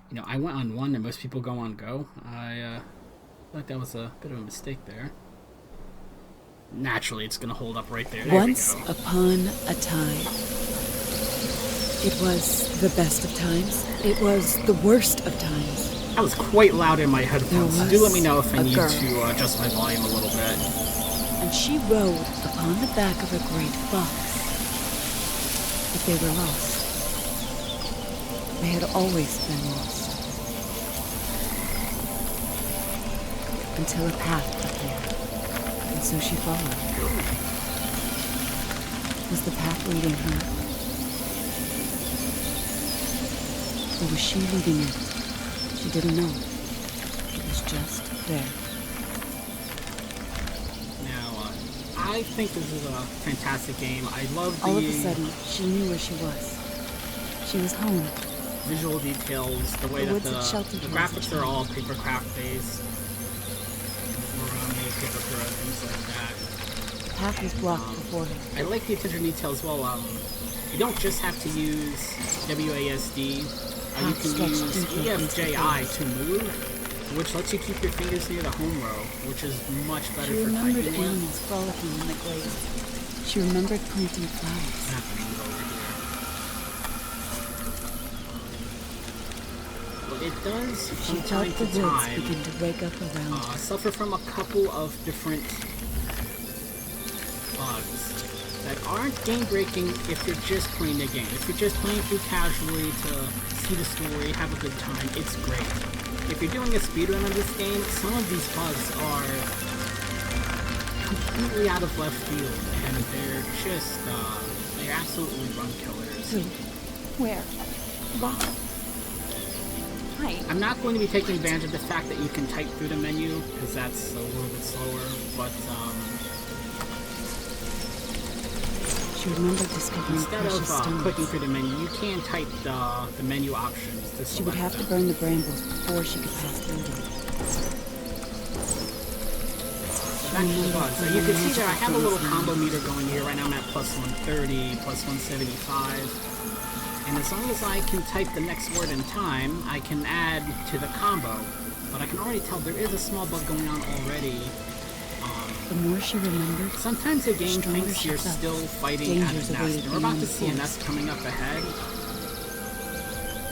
You know, I went on 1 and most people go on go. I thought that was a bit of a mistake there. Naturally, it's going to hold up right there. Once upon a time. It was the best of times. It was the worst of times. That was quite loud in my headphones. Do let me know if I need girl. to adjust my volume a little bit. And she rode upon the back of a great fox. But they were lost. They had always been lost. Until a path appeared. And so she followed. Was the path leading her? Or was she leading it? She didn't know. It was just there. Now, I think this is a fantastic game. I love the All of a sudden, she knew where she was. She was home. visual details, the way that the graphics are all paper craft based. Paper through things like that. The path was blocked before him. I like the attention to detail as well. You don't just have to use WASD. You can use EFJI to move, which lets you keep your fingers near the home row, which is much better for typing. She remembered animals frolicking in the glades. She remembered planting flowers. Well, it does, She from felt time the to woods time, begin to wake up around her. suffer from a couple of different bugs that aren't game-breaking if you're just playing the game. If you're just playing through casually to see the story, have a good time, it's great. If you're doing a speedrun of this game, some of these bugs are completely out of left field, and they're just, they're absolutely run killers. Who? Where? What? Hi. I'm not going to be taking advantage of the fact that you can type through the menu, because that's a little bit slower, but, She remembered discovering instead precious of stones. clicking through the menu, you can type the menu options to select She would have to them. burn the brambles before she could pass through them. Back to the bugs. So you can see that I have a little combo meter going here. Right now I'm at plus 130, plus 175. And as long as I can type the next word in time, I can add to the combo. But I can already tell there is a small bug going on already. The more she remembered, Sometimes the game stronger thinks she you're felt. still fighting at a Dangers nest. awaited And we're about to beyond see a the nest coming up ahead.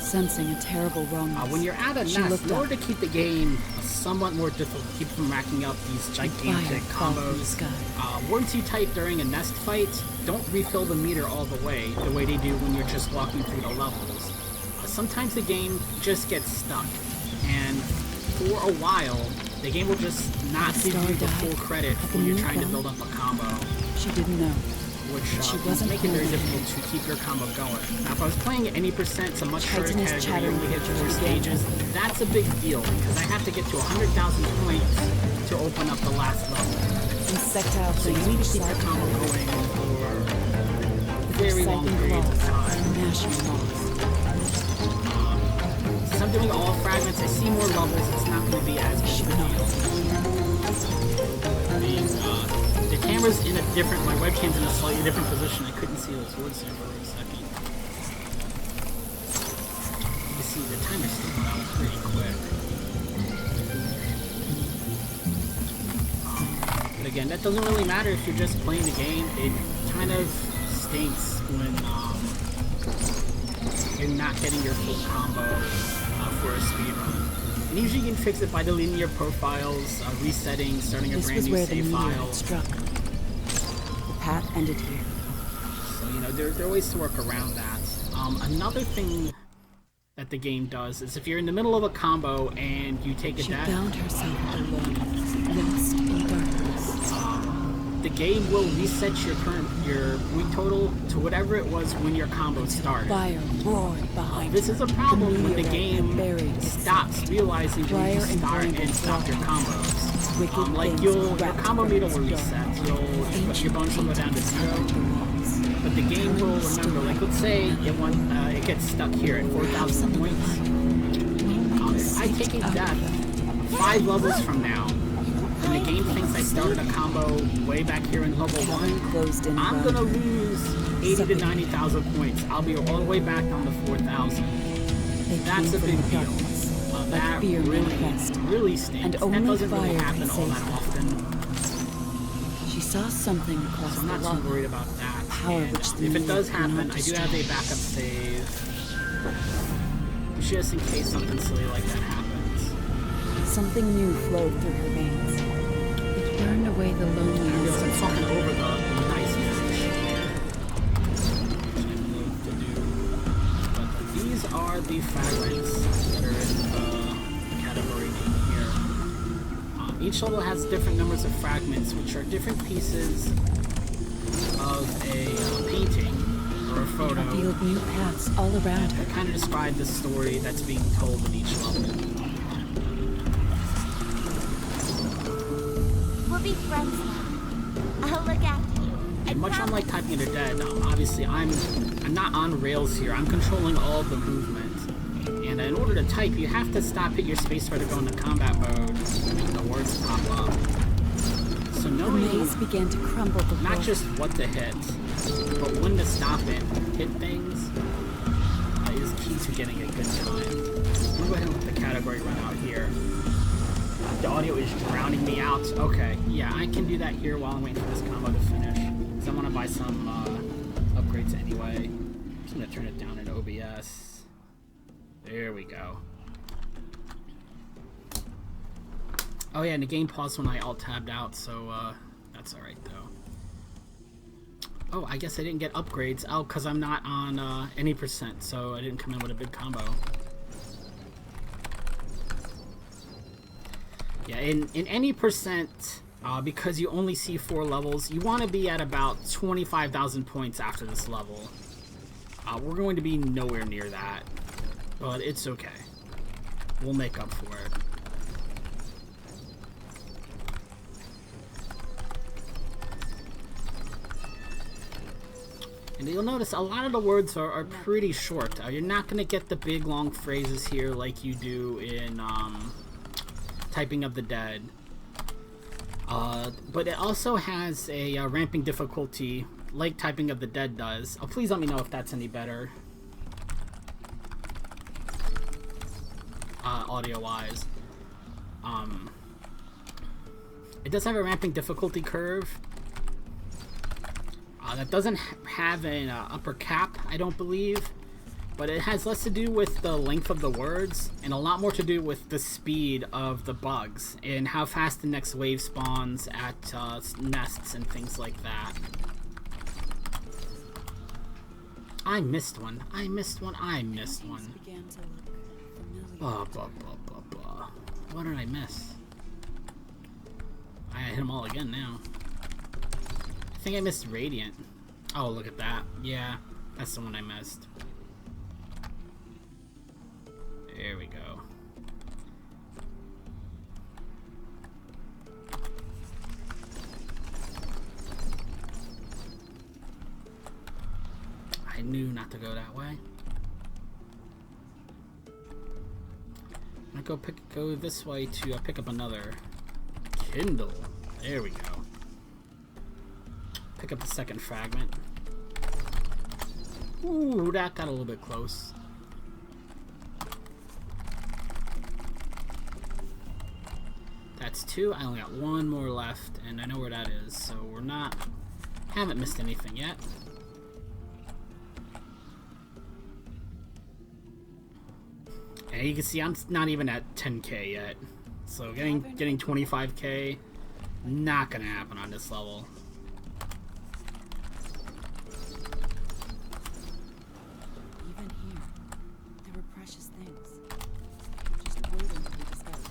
sensing a terrible wrongness. When you're at a she nest, looked in order up. to keep the game somewhat more difficult, keep from racking up these gigantic Fire fell from the combos, sky. words you type during a nest fight don't refill the meter all the way they do when you're just walking through the levels. Sometimes the game just gets stuck, and for a while, the game will just not give you the full credit when you're trying to build up a combo, She didn't know. which She can wasn't make it very hungry. difficult to keep your combo going. Now, if I was playing at any percent, it's a much shorter Chitinous category, chatter you only hit 4 again. stages. That's a big deal, because I have to get to 100,000 points to open up the last level. Insectile So you things need to were keep your cycling combo across going the for with very long recycling periods of claws time. and gnashing claws. Since I'm doing all fragments, I see more levels, it's not going to be as big of a deal. The camera's in a different, my webcam's in a slightly different position. I couldn't see those words there for a second. You see, the timer's still going out pretty quick. But again, that doesn't really matter if you're just playing the game. It kind of stinks when you're not getting your full combo for a speedrun. And usually you can fix it by deleting your profiles, resetting, starting a This brand was new where the save meteor file. had struck. The path ended here. So, you know, there are ways to work around that. Another thing that the game does is if you're in the middle of a combo and you take a She death, found herself alone, lost in darkness. the game will reset your point total to whatever it was when your combo started. Fire roared behind This her. is a problem when the meteor game had buried itself. stops realizing when you Fire and start and brambles stop your walked. combos. Wicked Like things your wrapped combo meter will from its reset. dark. Your bonus will go down to 0. The walls. But the game will remember, like let's say it gets stuck here at 4,000 points. If I take a death 5 levels from now, and the game thinks I started a combo way back here in level 1, Closed in I'm around gonna her. lose 80 to 90,000 points. I'll be all the way back down to 4,000. They That's a came big from the deal. darkness, like That fear really, manifest. really stinks. And That only doesn't really fire happen can all save that them. often. She saw something across So I'm the not too lava. worried about that. Power And which the if it meteor does could happen, not I do have a destroy. backup save. Just in case something silly like that happens. Something new flowed through her veins. It burned away the I loneliness realize I'm talking inside. over the nice music here. Which I love to do. But these are the fragments that are in the category name here. Each level has different numbers of fragments, which are different pieces of a painting or a It photo. revealed new paths all around her. That kind of describe the story that's being told in each level. We'll be friends now. I'll look after you. And much unlike Typing Into Dead, obviously I'm not on rails here. I'm controlling all the movement. And in order to type, you have to stop, hit your spacebar to go into combat mode to make the words pop up. So The knowing maze began to crumble before not just what to hit, but when to stop it, hit things, is key to getting a good time. I'm gonna go ahead and let the category run out here. The audio is drowning me out. Okay, yeah, I can do that here while I'm waiting for this combo to finish. Because I want to buy some upgrades anyway. I'm just going to turn it down in OBS. There we go. Oh yeah, and the game paused when I alt-tabbed out, so that's alright though. Oh, I guess I didn't get upgrades. Oh, because I'm not on any percent, so I didn't come in with a big combo. Yeah, in any percent, because you only see 4 levels, you want to be at about 25,000 points after this level. We're going to be nowhere near that, but it's okay. We'll make up for it. And you'll notice a lot of the words are pretty short. You're not going to get the big long phrases here like you do in Typing of the Dead. But it also has a ramping difficulty like Typing of the Dead does. Oh, please let me know if that's any better. Audio-wise. It does have a ramping difficulty curve. That doesn't have an upper cap, I don't believe. But it has less to do with the length of the words, and a lot more to do with the speed of the bugs, and how fast the next wave spawns at nests and things like that. I missed one. I missed one. I missed one. began to look familiar. What did I miss? I hit them all again now. I think I missed Radiant. Oh, look at that. Yeah, that's the one I missed. There we go. I knew not to go that way. I'm gonna go this way to pick up another Kindle. There we go. Pick up the second fragment. Ooh, that got a little bit close. That's 2. I only got 1 more left, and I know where that is, so haven't missed anything yet. And you can see I'm not even at 10k yet, so getting 25k, not gonna happen on this level. Even here, there were precious things, just waiting to be discovered.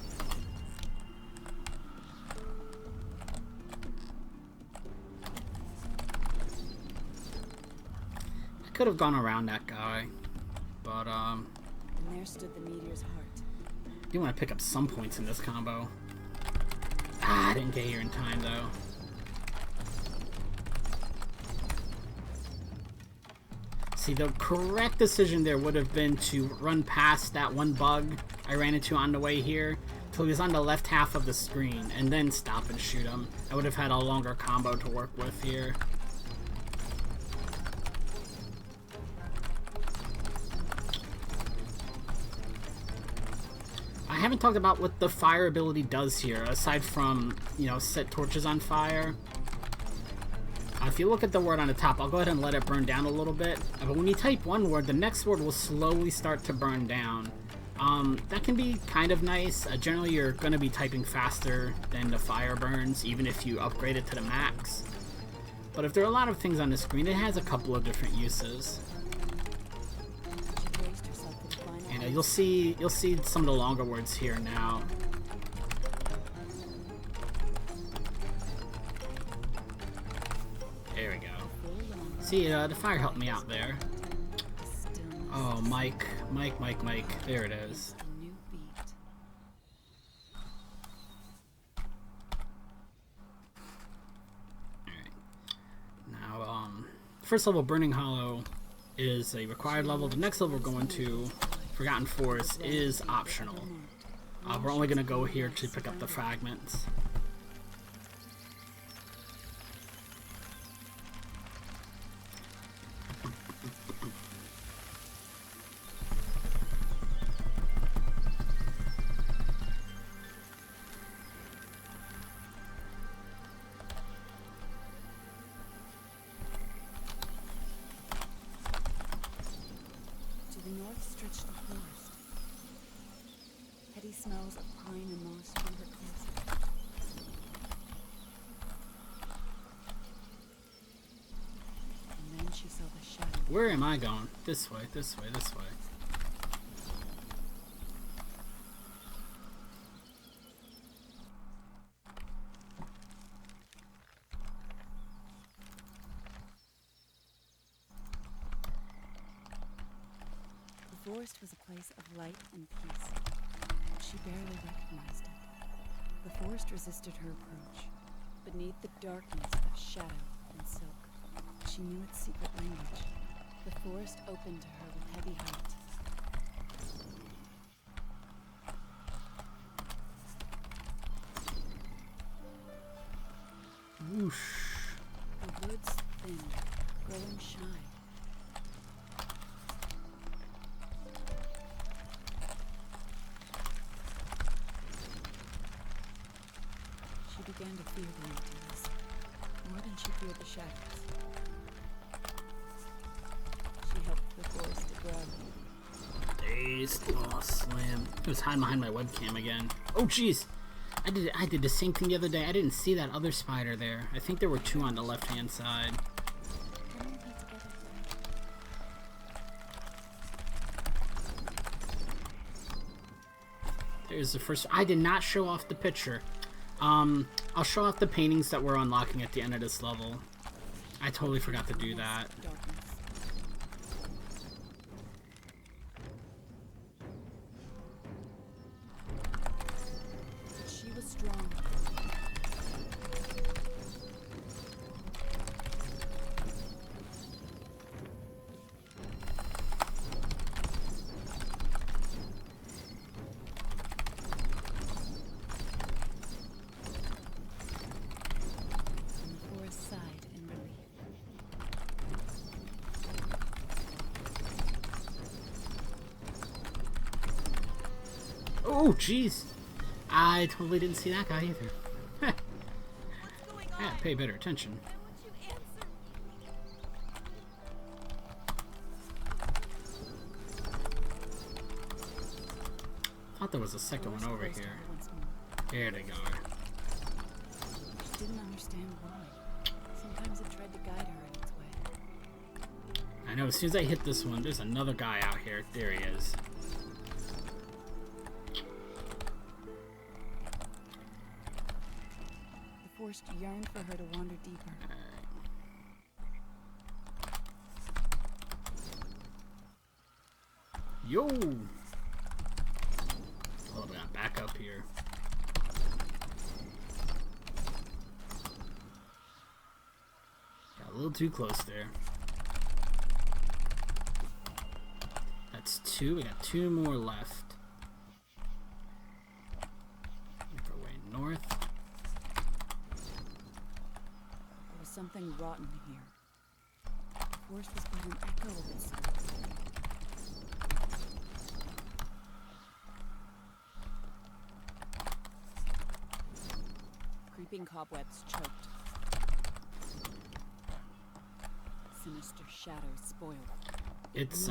I could have gone around that guy, but And there stood the meteor's heart. I do want to pick up some points in this combo. I didn't get here in time though. See, the correct decision there would have been to run past that one bug I ran into on the way here till he was on the left half of the screen, and then stop and shoot him. I would have had a longer combo to work with here. I haven't talked about what the fire ability does here, aside from, you know, set torches on fire. If you look at the word on the top, I'll go ahead and let it burn down a little bit. But when you type one word, the next word will slowly start to burn down. That can be kind of nice. Generally, you're going to be typing faster than the fire burns, even if you upgrade it to the max. But if there are a lot of things on the screen, it has a couple of different uses. And you'll see some of the longer words here now. There we go. See, the fire helped me out there. Oh, Mike. There it is. Alright. Now, first level, Burning Hollow, is a required level. The next level we're going to, Forgotten Forest, is optional. We're only going to go here to pick up the fragments. Smells of pine and moss from her closet. And then she saw the shadow. Where am I going? This way, this way, this way. The forest was a place of light and peace. She barely recognized it. The forest resisted her approach. Beneath the darkness of shadow and silk, she knew its secret language. The forest opened to her with heavy heart. Whoosh. The woods thinned, growing shy. She began to fear the emptiness, more than she feared the shadows. She helped the forest to grow. Dazed. Oh, slam. It was hiding behind my webcam again. Oh, jeez. I did the same thing the other day. I didn't see that other spider there. I think there were two on the left-hand side. There's the first. I did not show off the picture. I'll show off the paintings that we're unlocking at the end of this level. I totally forgot to do that. She was strong. Oh, jeez. I totally didn't see that guy either. Yeah, pay better attention. Thought there was a second one over here. Here they go. She didn't understand why. Sometimes it tried to guide her in its way. I know, as soon as I hit this one, there's another guy out here. There he is. The forest yearned for her to wander deeper. Yo! Hold on, back up here. Got a little too close there. That's two. We got two more left. Make our way north. There was something rotten here. The forest was but an echo of itself. Creeping cobwebs choked. Sinister shadows spoiled. It's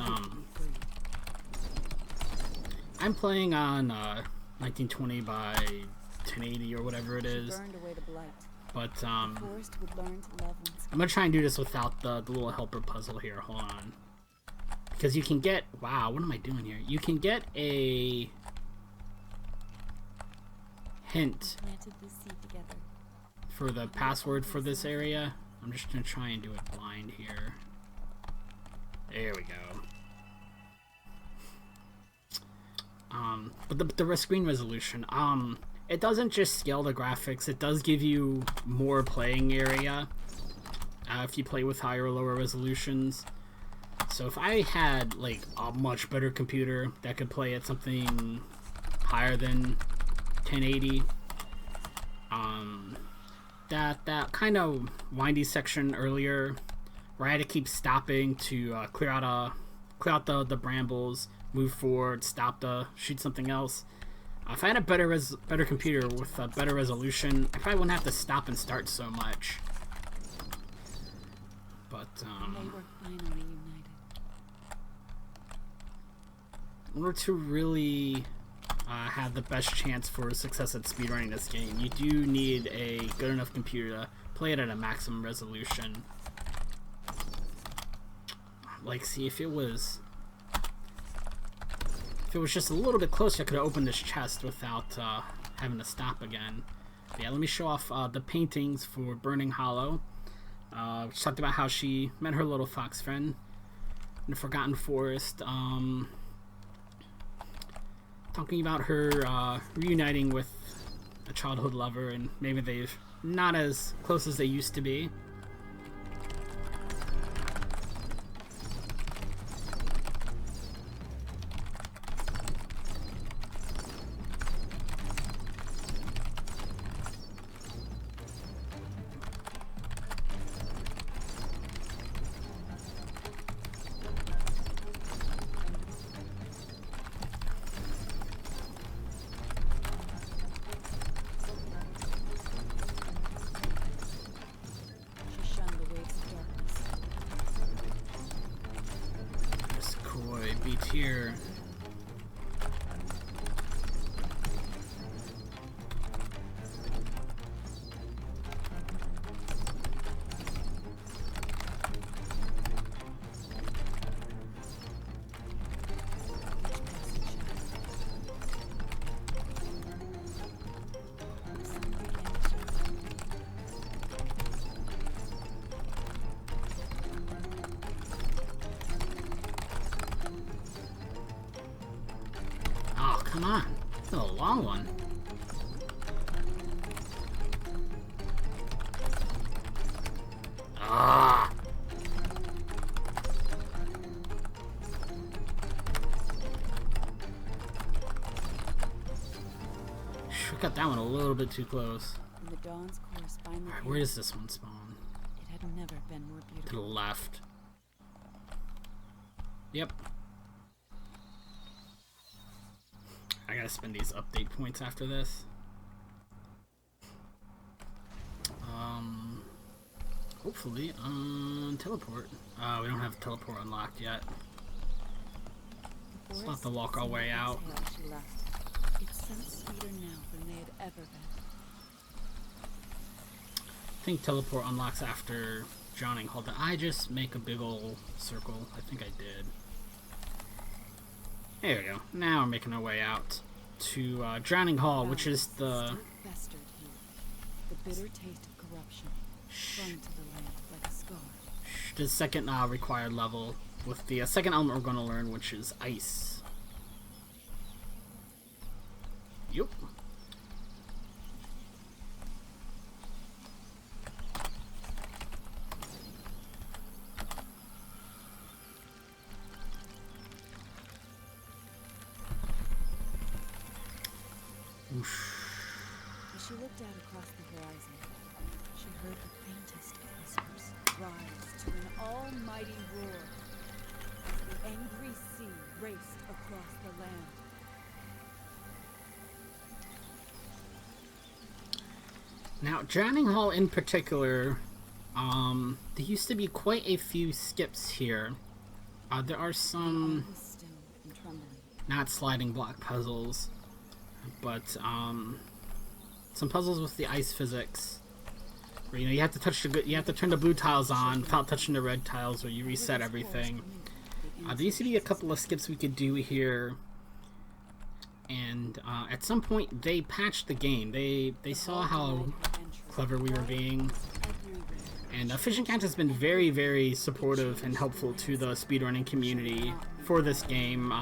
I'm playing on 1920 by 1080 or whatever it is. Burned away the blight. But The forest would learn to love once I'm gonna try and do this without the little helper puzzle here. Hold on. Because you can get, wow, what am I doing here? You can get a hint planted the seed together. for the password for this area. I'm just gonna try and do it blind here. There we go. But the screen resolution, it doesn't just scale the graphics, it does give you more playing area if you play with higher or lower resolutions. So if I had like a much better computer that could play at something higher than 1080, that kind of windy section earlier where I had to keep stopping to clear out the brambles, move forward, shoot something else. If I had a better computer with a better resolution, I probably wouldn't have to stop and start so much. But They were finally united. in order to really have the best chance for success at speedrunning this game, you do need a good enough computer to play it at a maximum resolution. Like, see, if it was just a little bit closer, I could have opened this chest without having to stop again. But yeah, let me show off the paintings for Burning Hollow. She talked about how she met her little fox friend in the Forgotten Forest. Talking about her reuniting with a childhood lover, and maybe they're not as close as they used to be. Here. Come on, it's a long one. Ah! We got that one a little bit too close. When the dawn's course finally Alright, where does this one spawn? it had never been more To beautiful. the left. Yep. I gotta spend these update points after this. Hopefully on teleport. We don't have teleport unlocked yet. The We'll have to forest walk our way out. exhaled as she left. It sensed sweeter now than they had ever been. I think teleport unlocks after drowning. Hold on, I just make a big ol' circle. I think I did. There we go. Now we're making our way out to Drowning Hall, which is the... Still festered here. The bitter taste of corruption clung to the land like a scar. the second required level with the second element we're going to learn, which is ice. Yup. As she looked out across the horizon, she heard the faintest of whispers rise to an almighty roar as the angry sea raced across the land. Now, Drowning Hall in particular, there used to be quite a few skips here. There are some Still and trembling. not sliding block puzzles, but some puzzles with the ice physics, where you have to turn the blue tiles on without touching the red tiles, or you reset everything. There used to be a couple of skips we could do here, and at some point they patched the game. They saw how clever we were being, and Fish and Catch has been very, very supportive and helpful to the speedrunning community for this game,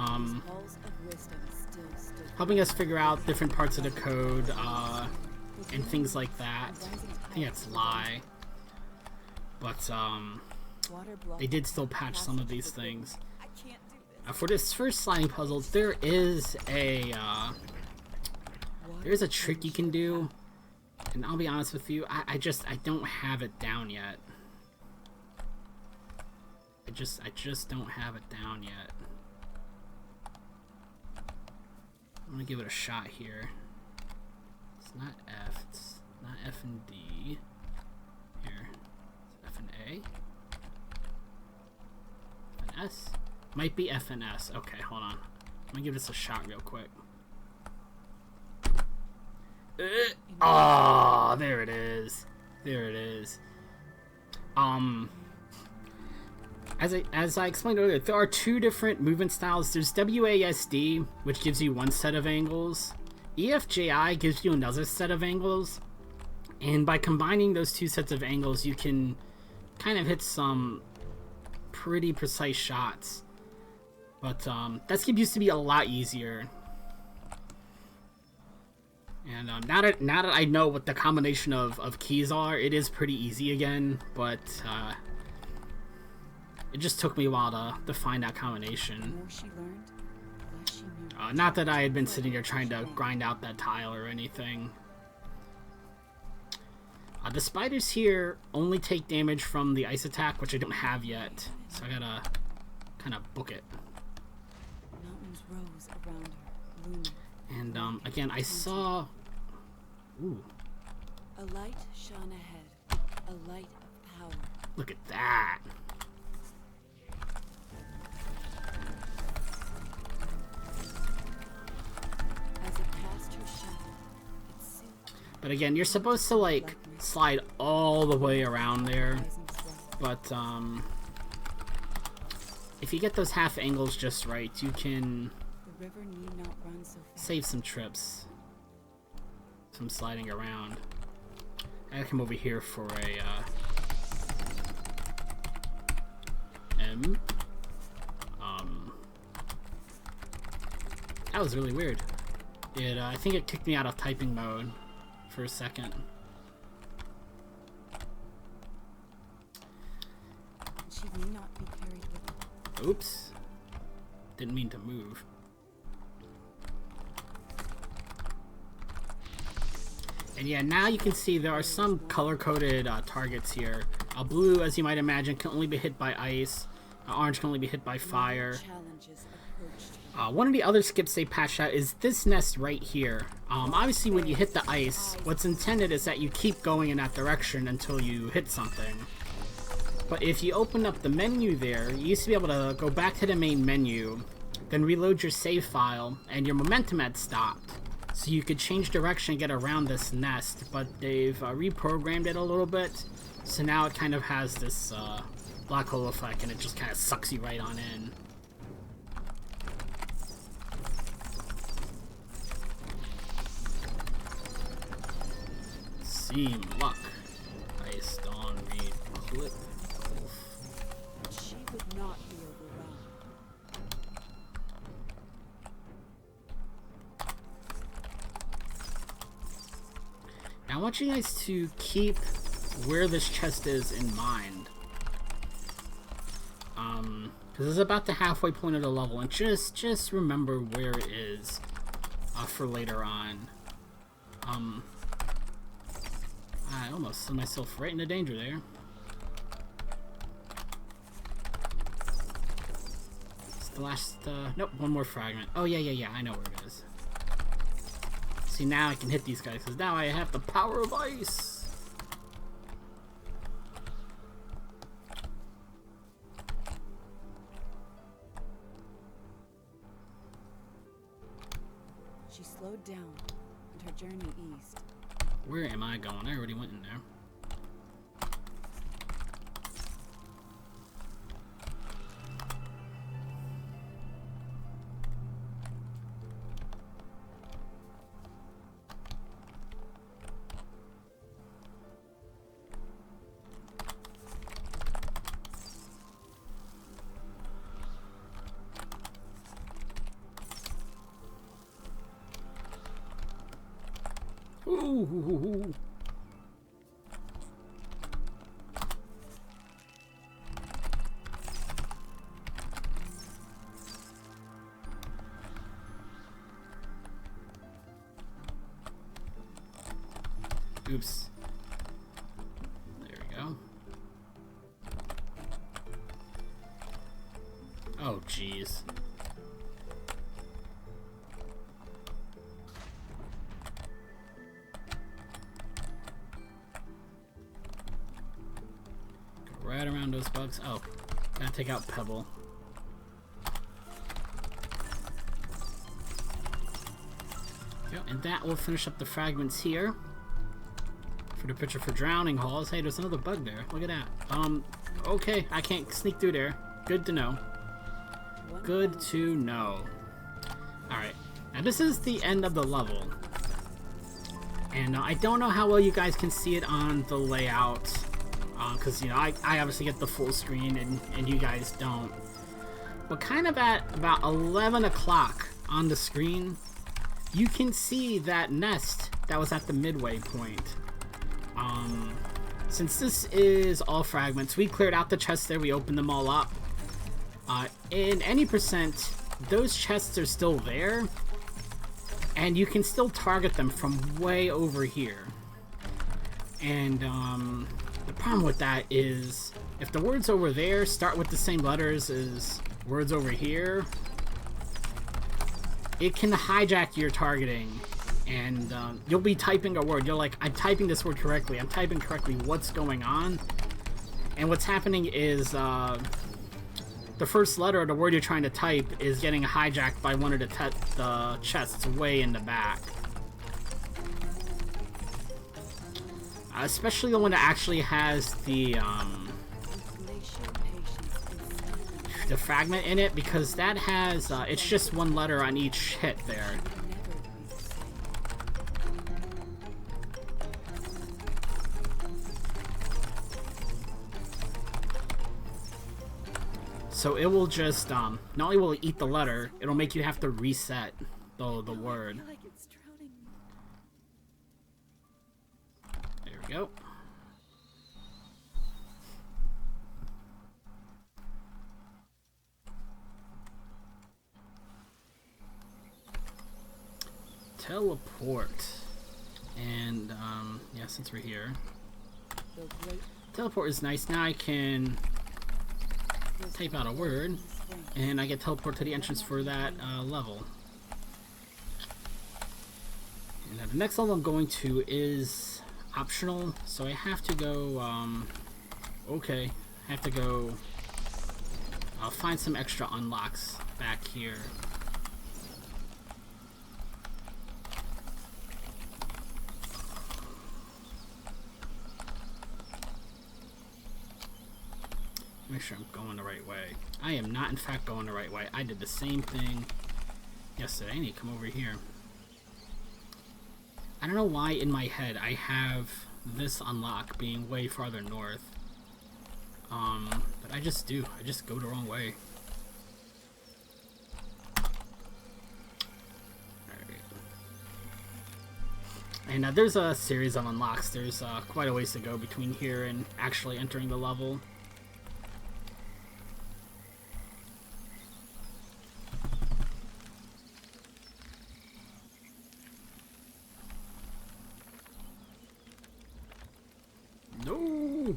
helping us figure out different parts of the code and things like that. I think that's lie, but they did still patch some of these things. For this first sliding puzzle, there is a trick you can do, and I'll be honest with you, I don't have it down yet. I just don't have it down yet. I'm gonna give it a shot here. It's not F, it's not F and D. Here, it's F and A. F and S? Might be F and S. Okay, hold on. Let me give this a shot real quick. Oh, there it is. There it is. As I explained earlier, there are two different movement styles. There's WASD, which gives you one set of angles. EFJI gives you another set of angles. And by combining those two sets of angles, you can kind of hit some pretty precise shots. But that skip used to be a lot easier. And now that I know what the combination of keys are, it is pretty easy again. But it just took me a while to find that combination. Not that I had been sitting there trying to grind out that tile or anything. The spiders here only take damage from the ice attack, which I don't have yet. So I gotta kind of book it. Rose around her, looming. And again, I saw. Ooh. A light shone ahead, a light of power. Look at that. As it cast her shadow, it soothed. But again, you're supposed to like slide all the way around there. But if you get those half angles just right, you can The river need not run so fast. save some trips from sliding around. I gotta come over here for a M. That was really weird. I think it kicked me out of typing mode for a second. She need not be carried with her. Oops. Didn't mean to move. And yeah, now you can see there are some color-coded targets here. Blue, as you might imagine, can only be hit by ice. Orange can only be hit by fire. Challenges approached. One of the other skips they patched out is this nest right here. Obviously, when you hit the ice, what's intended is that you keep going in that direction until you hit something. But if you open up the menu there, you used to be able to go back to the main menu, then reload your save file, and your momentum had stopped. So you could change direction and get around this nest, but they've reprogrammed it a little bit, so now it kind of has this black hole effect, and it just kind of sucks you right on in. Seem luck. Based on the clip. She would not be overwhelmed. Now I want you guys to keep where this chest is in mind. Because it's about the halfway point of the level, and just remember where it is for later on. I almost sent myself right into danger there. It's the last, nope, one more fragment. Oh, yeah, I know where it is. See, now I can hit these guys, because now I have the power of ice. She slowed down, and her journey eased. Where am I going? I already went in there. Ooh. Oops. There we go. Oh, jeez. Right around those bugs. Oh, gotta take out Pebble. Yep, and that will finish up the fragments here. For the picture for drowning halls. Hey, there's another bug there. Look at that. Okay, I can't sneak through there. Good to know. Good to know. Alright, now this is the end of the level. And I don't know how well you guys can see it on the layout. Because, you know, I obviously get the full screen and you guys don't. But kind of at about 11 o'clock on the screen, you can see that nest that was at the midway point. Since this is all fragments, we cleared out the chests there, we opened them all up. In any percent, those chests are still there, and you can still target them from way over here. And the problem with that is, if the words over there start with the same letters as words over here, it can hijack your targeting. And you'll be typing a word. You're like, I'm typing this word correctly. I'm typing correctly. What's going on? And what's happening is the first letter of the word you're trying to type is getting hijacked by one of the chests way in the back. Especially the one that actually has the fragment in it, because that has it's just one letter on each hit there. So it will just, not only will it eat the letter, it'll make you have to reset the word. I feel like it's drowning me. There we go. Teleport. And, yeah, since we're here. Teleport is nice. Now I can type out a word, and I get teleport to the entrance for that level. And now the next level I'm going to is optional, so I have to go, okay, I have to go find some extra unlocks back here. Make sure I'm going the right way. I am not, in fact, going the right way. I did the same thing yesterday. I need to come over here. I don't know why in my head I have this unlock being way farther north. But I just do. I just go the wrong way. Alright. And there's a series of unlocks. There's quite a ways to go between here and actually entering the level. No!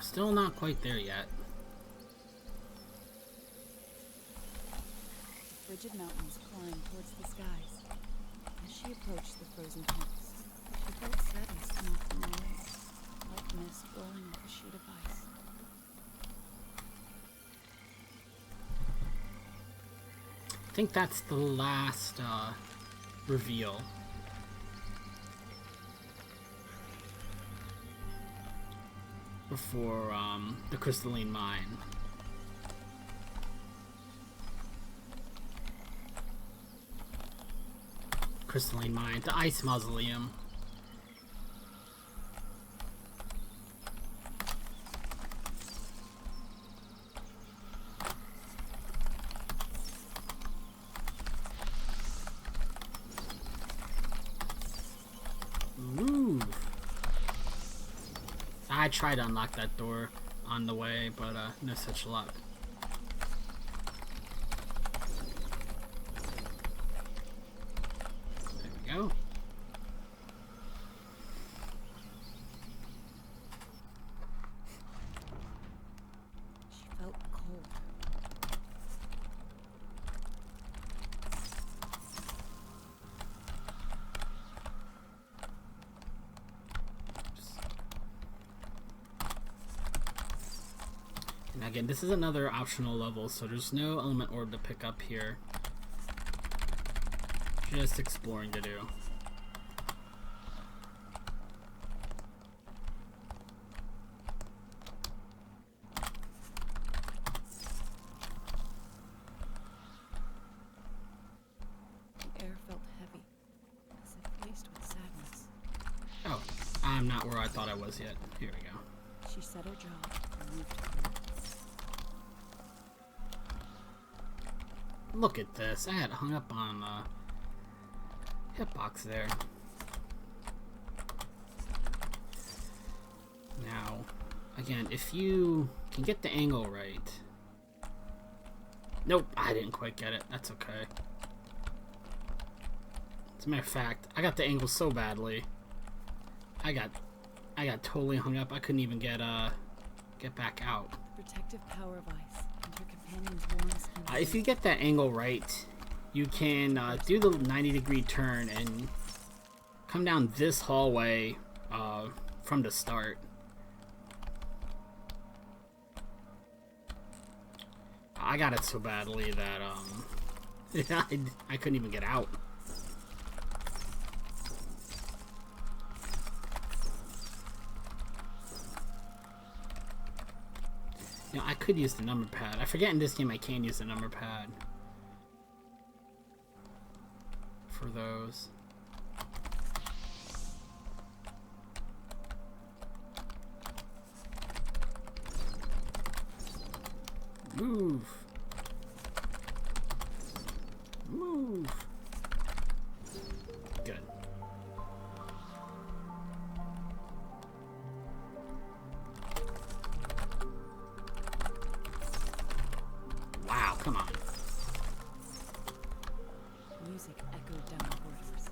Still not quite there yet. The frigid mountains climbed towards the skies. As she approached the frozen peaks, she felt sadness come off from her waves, like mist rolling off a sheet of ice. I think that's the last reveal. Before the crystalline mine. Crystalline mine, the ice mausoleum. Ooh. I tried to unlock that door on the way, but no such luck. There we go. She felt cold. And again, this is another optional level, so there's no element orb to pick up here. Just exploring to do. The air felt heavy, as if laced with sadness. Oh, I'm not where I thought I was yet. Here we go. She set her jaw and moved forward. Look at this. I had hung up on hitbox there. Now, again, if you can get the angle right. Nope, I didn't quite get it. That's okay. As a matter of fact, I got the angle so badly. I got totally hung up. I couldn't even get back out. The protective power of ice and her companion's warm skin. If you get that angle right, you can do the 90-degree turn and come down this hallway from the start. I got it so badly that I couldn't even get out. You know, I could use the number pad. I forget in this game I can use the number pad for those. Move. Move. Good. Wow, come on. Music echoed down the corridors.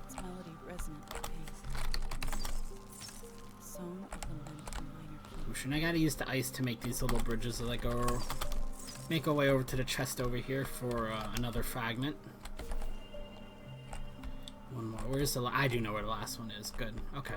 Its melody resonant with pain. Song of the lymph and minor keys. And I gotta use the ice to make these little bridges as I go. Make our way over to the chest over here for another fragment. One more. Where's the? I do know where the last one is. Good. Okay.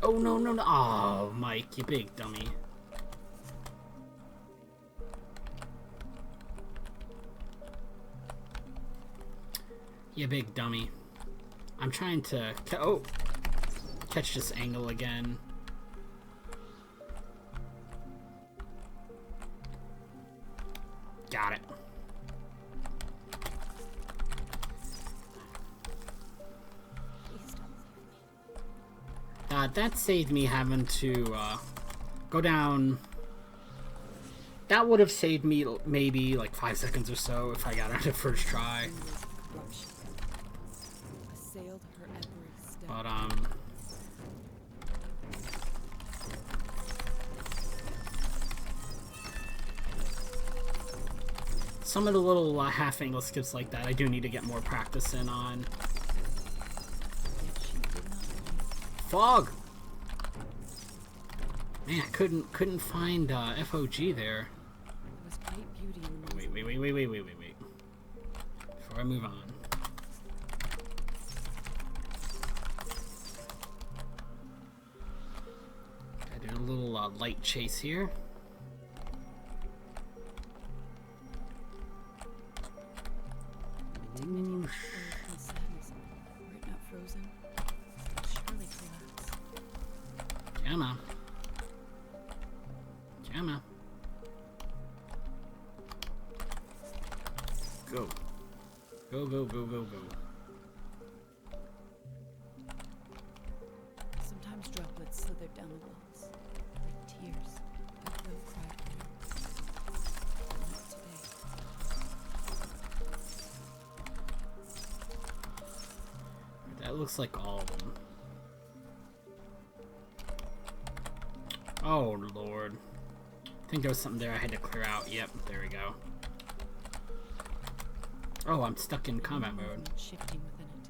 Oh no no no! Oh, Mike, you big dummy. You big dummy. I'm trying to catch this angle again. Got it. That saved me having to go down. That would have saved me maybe like 5 seconds or so if I got on the first try. Assailed her every step. But some of the little half-angle skips like that I do need to get more practice in on. Fog! Man, I couldn't find FOG there. Wait. Before I move on. I did a little light chase here. Ooh. Come on. Come on. Go. Go. Sometimes droplets slither down the walls, like tears that will cry for you. But not today. That looks like all of them. Oh, Lord. I think there was something there I had to clear out. Yep, there we go. Oh, I'm stuck in combat mode. Shifting within it.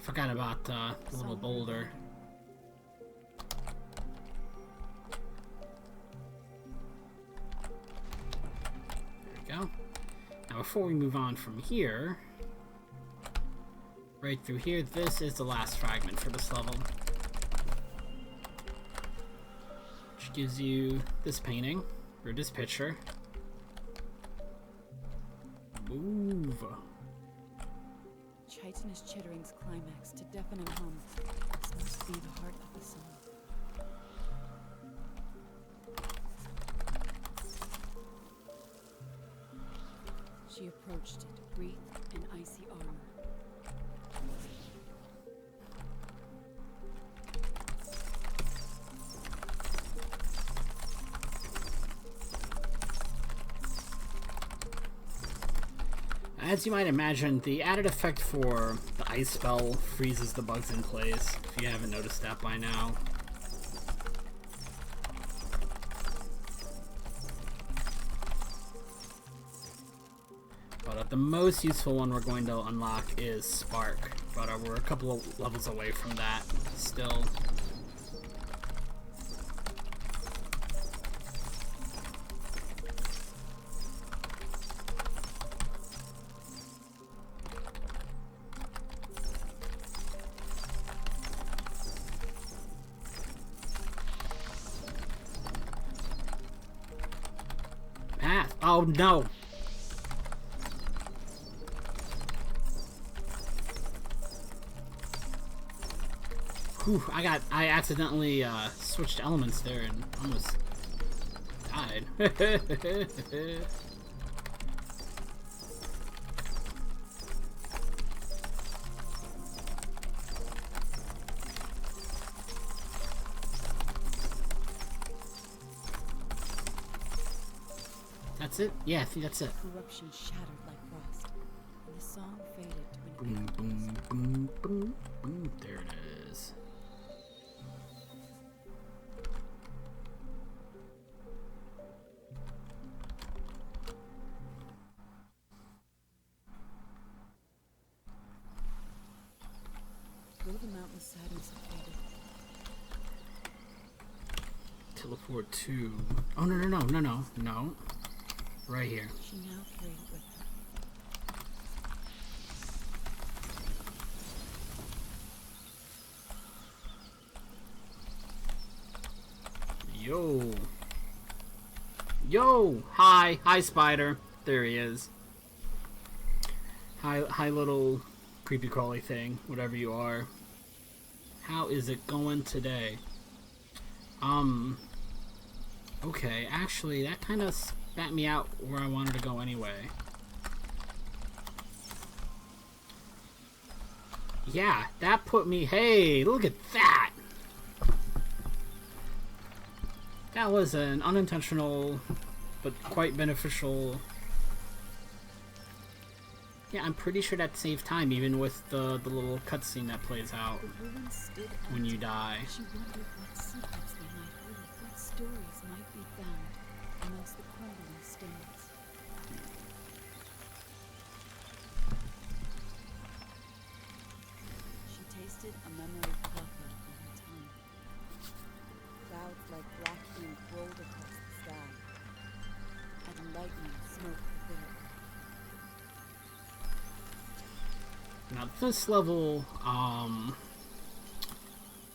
Forgot about the little boulder. There we go. Now, before we move on from here, right through here, this is the last fragment for this level. Which gives you this painting, or this picture. Move. Chitin is chittering's climax to deafening hum. This must be the heart of the song. She approached it, wreathed in icy armor. As you might imagine, the added effect for the ice spell freezes the bugs in place, if you haven't noticed that by now. But the most useful one we're going to unlock is Spark, but we're a couple of levels away from that still. Oh no! Whew, I accidentally switched elements there and almost died. That's it? Yeah, I think that's it. Corruption shattered like frost, and the song faded to an Boom, boom, boom, boom, boom. There it is. Go to the mountainside and secluded. Teleport to... Oh, no. Right here. She now carried it with her. Yo! Hi, spider. There he is. Hi, little creepy crawly thing, whatever you are. How is it going today? Okay, actually, that kind of spat me out where I wanted to go anyway. Yeah, that put me... Hey, look at that! That was an unintentional, but quite beneficial... Yeah, I'm pretty sure that saved time, even with the little cutscene that plays out when you die. She wondered what secrets they might hold, what stories might be found amongst the crumbling stones. lightning smoke the bitter. Now this level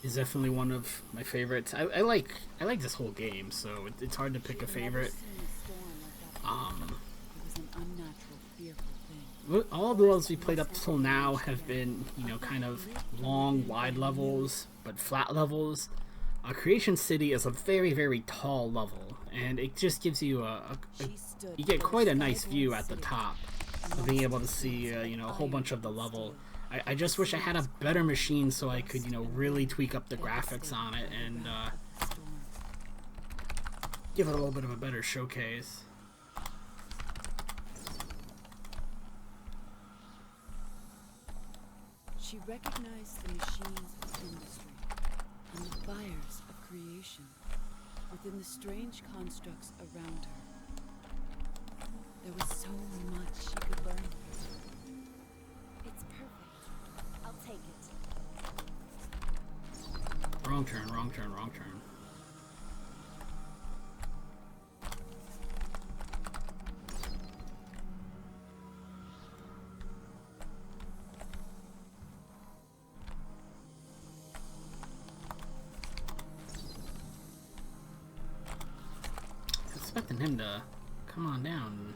is definitely one of my favorites. I like this whole game, so it's hard to pick a favorite. All the levels we played up till now have been, you know, kind of long, wide levels, but flat levels. Creation City is a very, very tall level, and it just gives you you get quite a nice view at the top of being able to see, you know, a whole bunch of the level. I just wish I had a better machine so I could, you know, really tweak up the graphics on it and give it a little bit of a better showcase. She recognized the machines of industry and the fires of creation within the strange constructs around her. There was so much she could learn. It's perfect. I'll take it. Wrong turn, wrong turn, wrong turn. Expecting him to come on down.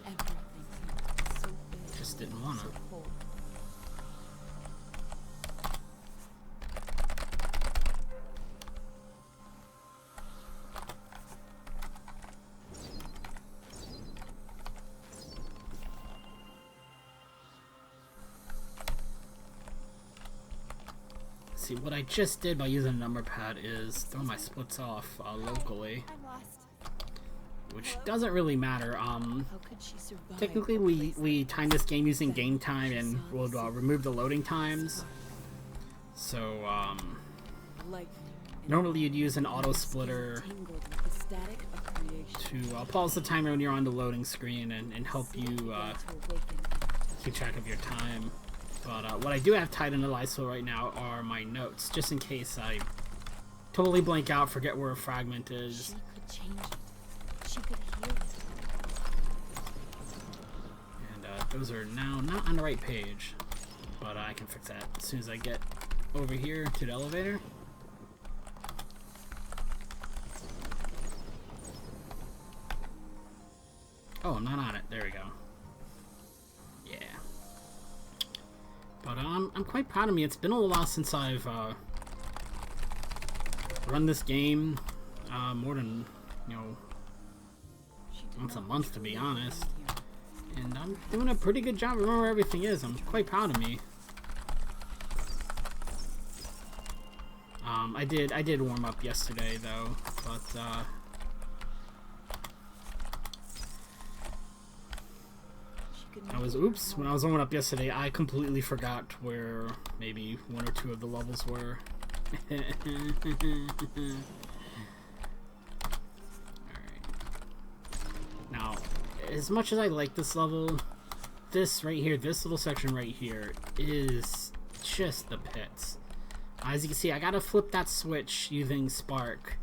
Just didn't wanna. See, what I just did by using a number pad is throw my splits off locally. I'm lost. Which doesn't really matter. How could she survive? Technically, we time this game using game time and we'll remove the loading times. So, normally you'd use an auto splitter to pause the timer when you're on the loading screen and help you keep track of your time. But what I do have tied into ISO right now are my notes, just in case I totally blank out, forget where a fragment is. She could change it. She could heal it. And those are now not on the right page, but I can fix that as soon as I get over here to the elevator. Oh, I'm not on it. There we go. Yeah. But I'm quite proud of me. It's been a little while since I've run this game, more than, you know, once a month, to be honest. And I'm doing a pretty good job. Remember where everything is. I'm quite proud of me. I did warm up yesterday though, but when I was warming up yesterday, I completely forgot where maybe one or two of the levels were. Now, as much as I like this level, this right here, this little section right here, is just the pits. As you can see, I gotta flip that switch using Spark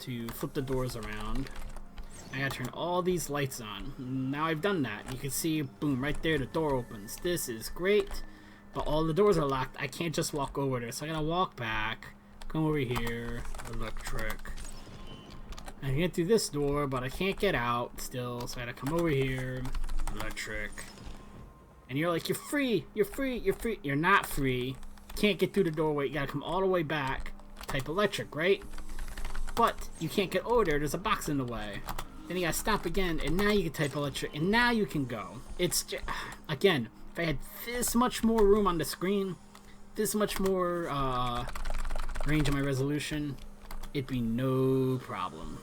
to flip the doors around. I gotta turn all these lights on. Now I've done that. You can see, boom, right there, the door opens. This is great, but all the doors are locked. I can't just walk over there, so I gotta walk back, come over here, electric. I can get through this door, but I can't get out still, so I gotta come over here, electric. And you're like, you're free, you're free, you're free. You're not free. Can't get through the doorway. You gotta come all the way back, type electric, right? But you can't get over there. There's a box in the way. Then you gotta stop again, and now you can type electric, and now you can go. It's just, again, if I had this much more room on the screen, this much more range of my resolution, it'd be no problem.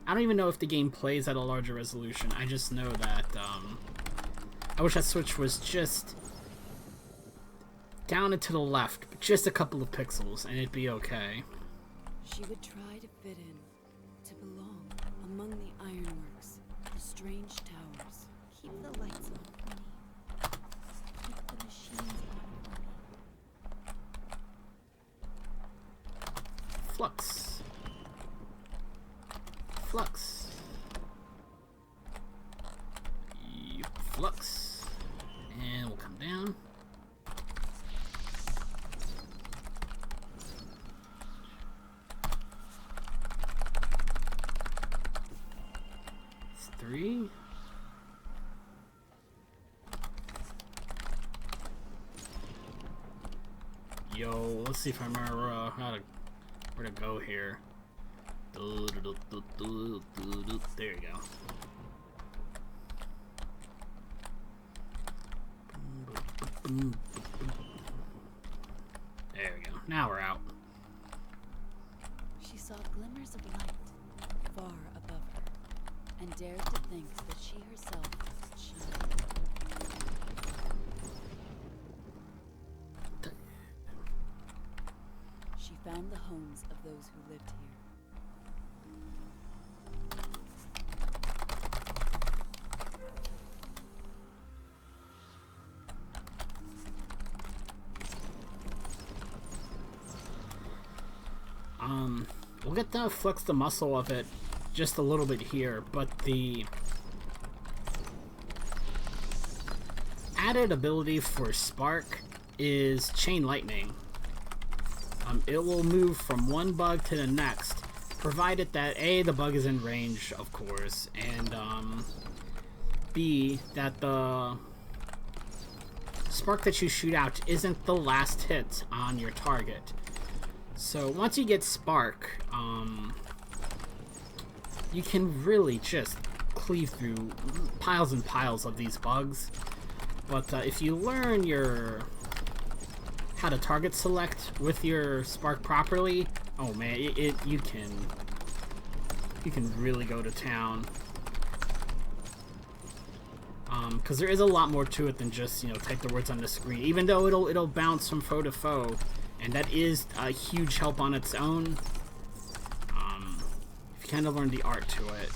I don't even know if the game plays at a larger resolution. I just know that I wish that switch was just down and to the left, but just a couple of pixels, and it'd be okay. She would try to fit in, to belong among the ironworks, the strange towers. Keep the lights on for me. Keep the machines on for me. Flux. Flux. flux. And we'll come down. It's 3. Yo, let's see if I remember where to go here. There you go. There we go. Now we're out. She saw glimmers of light far above her, and dared to think that she herself could shine. She found the homes of those who lived here. We'll get to flex the muscle of it just a little bit here, but the added ability for Spark is Chain Lightning. It will move from one bug to the next, provided that A, the bug is in range, of course, and B, that the spark that you shoot out isn't the last hit on your target. So once you get Spark, you can really just cleave through piles and piles of these bugs. But if you learn how to target select with your Spark properly, oh man, you can really go to town. Because there is a lot more to it than just, you know, type the words on the screen. Even though it'll bounce from foe to foe, and that is a huge help on its own. If you kind of learn the art to it,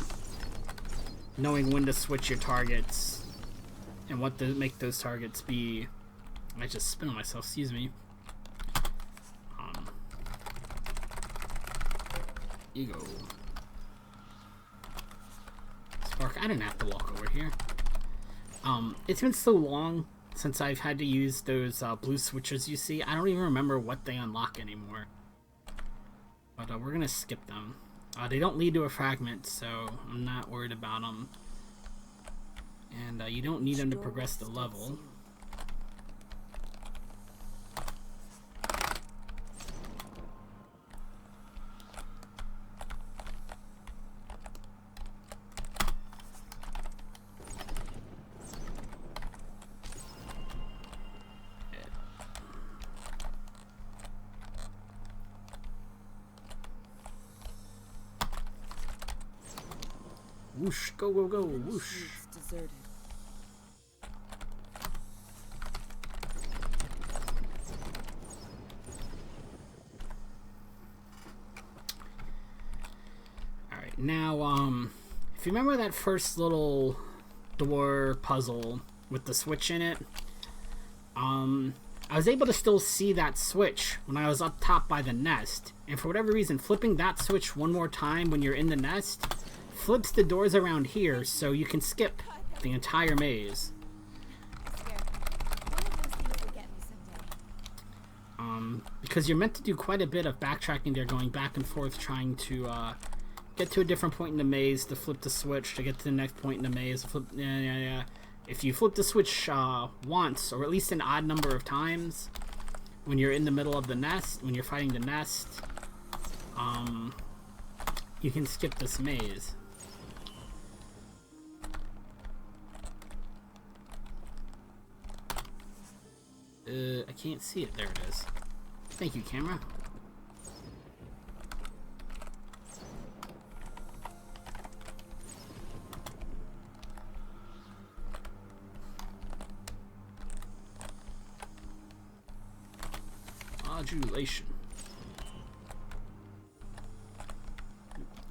knowing when to switch your targets and what to make those targets be. I just spin on myself. Excuse me. You go. Spark. I didn't have to walk over here. It's been so long since I've had to use those blue switches you see. I don't even remember what they unlock anymore. But we're gonna skip them. They don't lead to a fragment, so I'm not worried about them. And you don't need them to progress the level. Whoosh, go, go, go, whoosh. Deserted. Alright, now, if you remember that first little door puzzle with the switch in it, I was able to still see that switch when I was up top by the nest, and for whatever reason, flipping that switch one more time when you're in the nest flips the doors around here, so you can skip the entire maze. Because you're meant to do quite a bit of backtracking there, going back and forth, trying to get to a different point in the maze, to flip the switch, to get to the next point in the maze. If you flip the switch once, or at least an odd number of times, when you're in the middle of the nest, when you're fighting the nest, you can skip this maze. I can't see it. There it is. Thank you, camera. Modulation.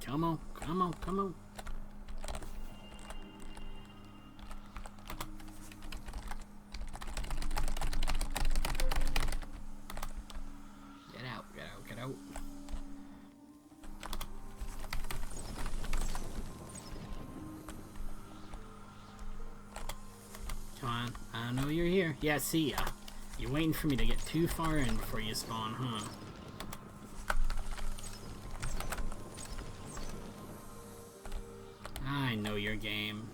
Come on, come on, come on. Get out, get out, get out. I know you're here. Yeah, see ya. You're waiting for me to get too far in before you spawn, huh? I know your game.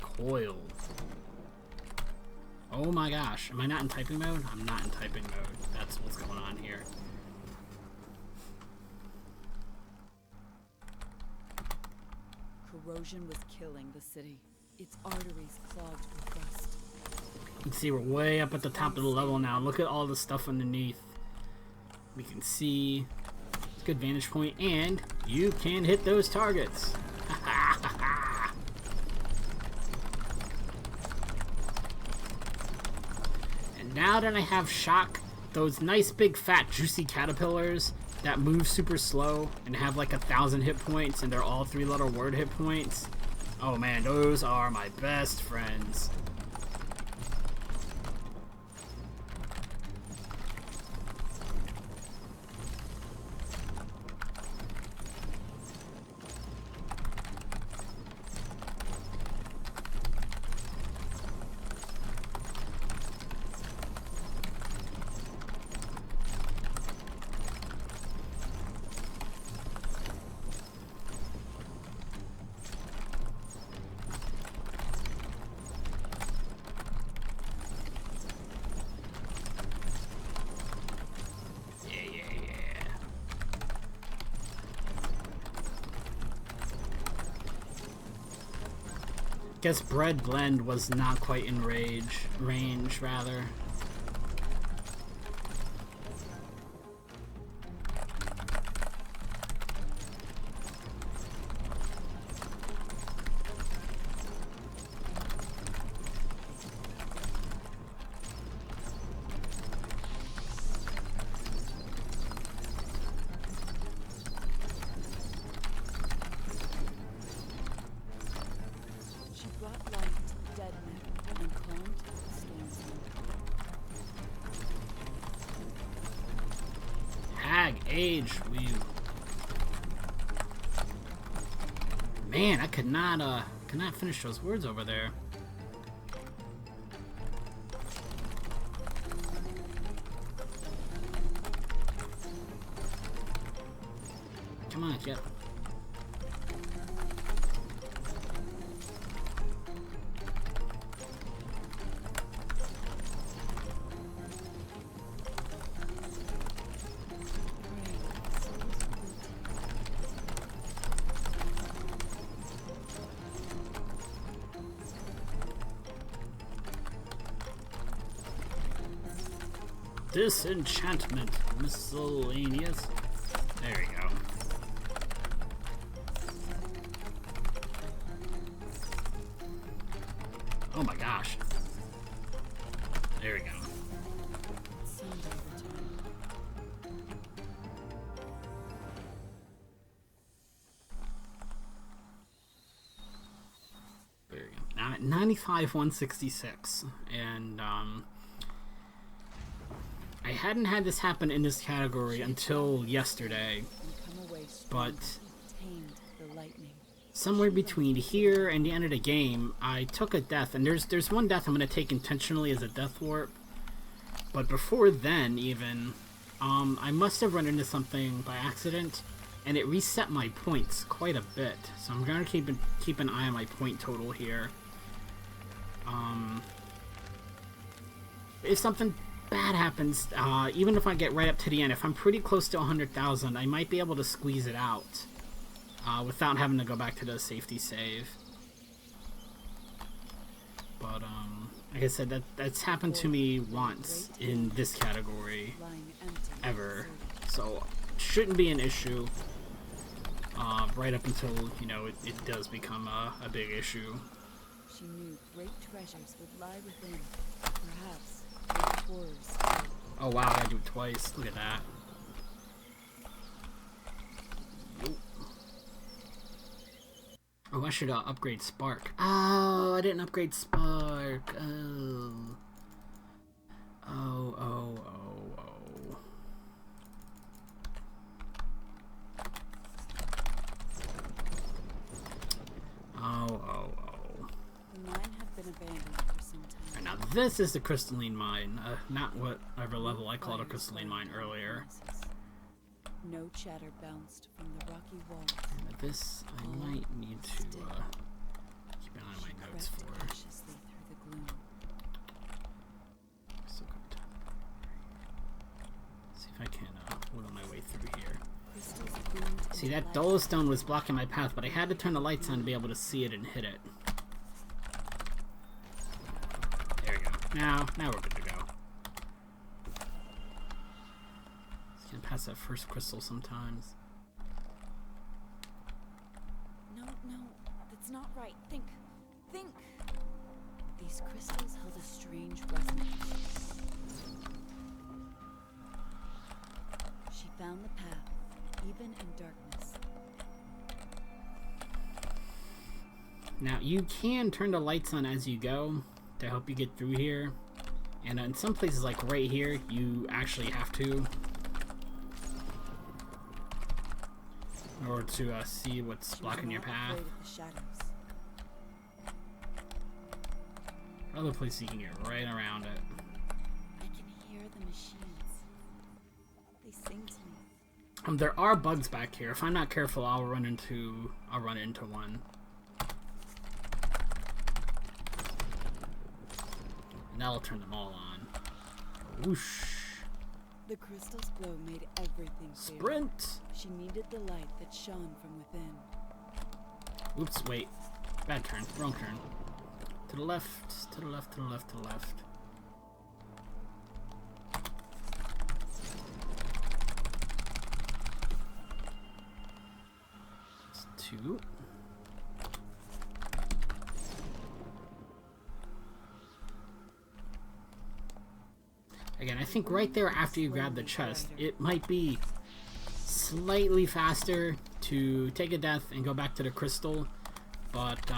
Coils. Oh my gosh. Am I not in typing mode? I'm not in typing mode. That's what's going on here. Corrosion was killing the city. Its arteries clogged with rust. You can see we're way up at the top of the level now. Look at all the stuff underneath. We can see. It's a good vantage point, and you can hit those targets. And now that I have shock, those nice big fat juicy caterpillars that move super slow and have like 1,000 hit points, and they're all 3-letter word hit points. Oh man, those are my best friends. Guess bread blend was not quite in range rather. Age, will you? Man, I could not finish those words over there. Come on, get. Disenchantment miscellaneous. There we go. Oh my gosh. There we go. There we go. Now at 95,166, and I hadn't had this happen in this category until yesterday, but somewhere between here and the end of the game, I took a death, and there's one death I'm going to take intentionally as a death warp, but before then even, I must have run into something by accident, and it reset my points quite a bit, so I'm going to keep an eye on my point total here. If something bad happens, even if I get right up to the end, if I'm pretty close to 100,000, I might be able to squeeze it out without having to go back to the safety save. But like I said, that's happened to me once in this category ever, so shouldn't be an issue right up until, you know, it does become a big issue. She knew great treasures would lie within, perhaps horrors. Oh wow, I gotta do it twice. Look at that. Nope. Oh, I should upgrade Spark. Oh, I didn't upgrade Spark. Oh. Oh. this is the crystalline mine, not whatever level I called a crystalline mine earlier. No chatter bounced from the rocky walls. And this I might need to keep an eye on my notes for. Cautiously through the gloom. So good. See if I can wiggle my way through here. Crystals bloomed See, into that light. dolostone was blocking my path, but I had to turn the lights on to be able to see it and hit it. There we go. Now we're good to go. Just gonna pass that first crystal sometimes. No, that's not right. Think. These crystals held a strange resonance. She found the path, even in darkness. Now, you can turn the lights on as you go to help you get through here. And in some places, like right here, you actually have to. In order to see what's blocking your path. Afraid of the shadows. Other places, you can get right around it. I can hear the machines. They sing to me. There are bugs back here. If I'm not careful, I'll run into one. And that'll turn them all on. Whoosh. The crystal's glow made everything clear. Sprint! She needed the light that shone from within. Oops, wait. Bad turn. Wrong turn. To the left, to the left, to the left, to the left. That's 2. Again, I think right there after you grab the chest, it might be slightly faster to take a death and go back to the crystal, but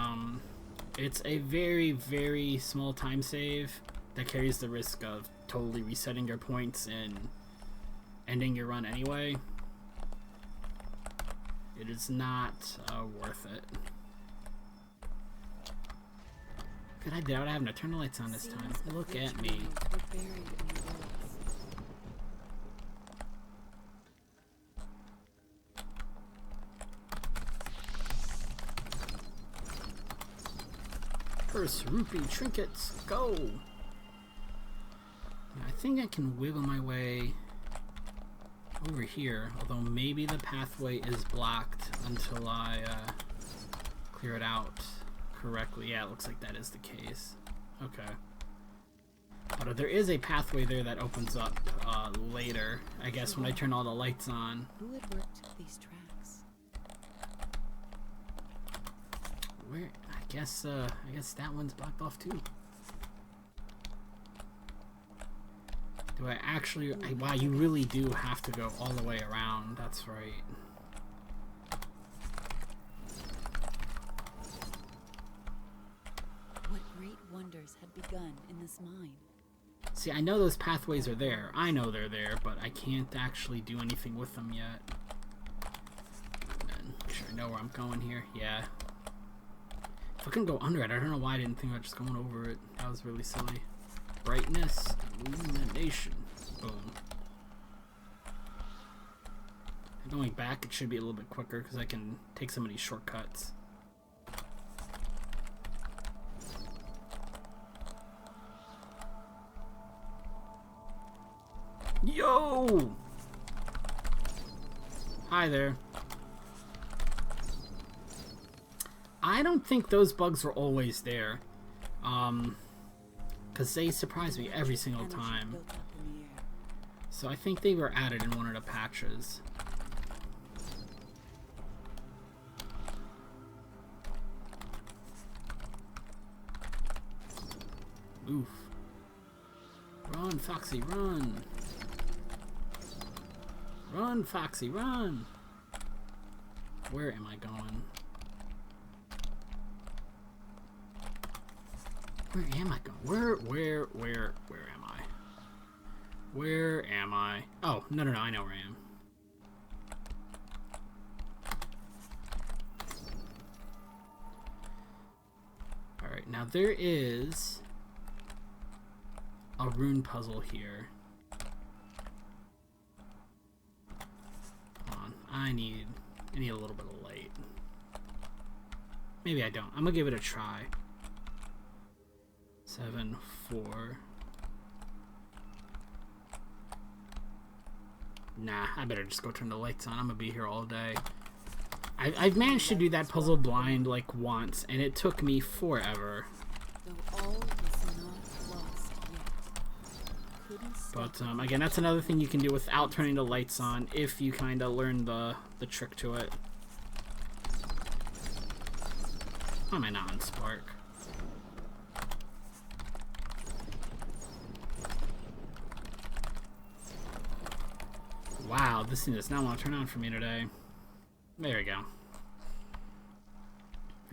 it's a very, very small time save that carries the risk of totally resetting your points and ending your run anyway. It is not worth it. Good idea. I would have to turn the lights on this time. Look at me. Were buried in the woods. First rupee trinkets, go! I think I can wiggle my way over here, although maybe the pathway is blocked until I clear it out correctly. Yeah, it looks like that is the case. Okay. But there is a pathway there that opens up later, I guess, when I turn all the lights on. Who had worked these tracks? Where? I guess that one's blocked off too. Do I actually? Wow, you really do have to go all the way around. That's right. What great wonders had begun in this mine? See, I know those pathways are there. I know they're there, but I can't actually do anything with them yet. And make sure I know where I'm going here. Yeah. If I can go under it, I don't know why I didn't think about just going over it. That was really silly. Brightness, illumination. Boom. And going back, it should be a little bit quicker because I can take some of these shortcuts. Yo! Hi there. I don't think those bugs were always there. Because they surprise me every single Energy time. built up in the air. So I think they were added in one of the patches. Oof. Run, Foxy, run! Run, Foxy, run! Where am I going? Where am I going? Where am I? Where am I? Oh, no, I know where I am. Alright, now there is a rune puzzle here. Hold on. I need a little bit of light. Maybe I don't. I'm gonna give it a try. 7, 4. Nah, I better just go turn the lights on. I'm gonna be here all day. I've managed to do that puzzle blind like once, and it took me forever. Though all was not lost yet. Couldn't stop But again, that's another thing you can do without turning the lights on if you kind of learn the trick to it. Why am I not on Spark? Wow, this thing does not want to turn on for me today. There we go.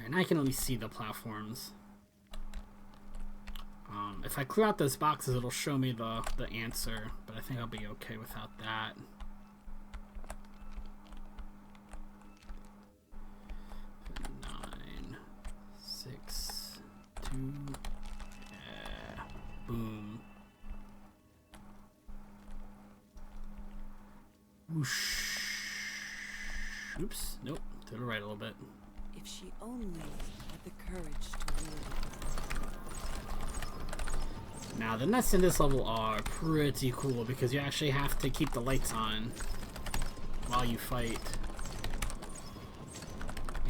And I can only see the platforms. If I clear out those boxes, it'll show me the answer, but I think I'll be okay without that. Nine, 6, 2, yeah, boom. Whoosh. Oops, nope, to the right a little bit. if she only had the courage to wield it. Now, the nests in this level are pretty cool because you actually have to keep the lights on while you fight.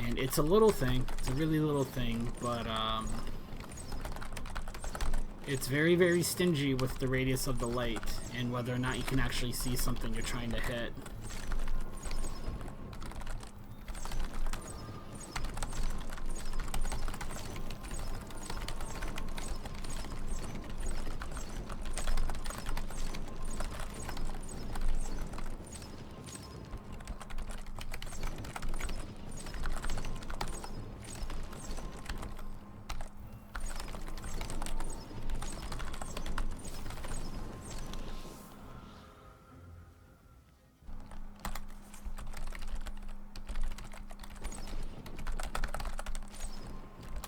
And it's a little thing. It's a really little thing, but it's very, very stingy with the radius of the light and whether or not you can actually see something you're trying to hit.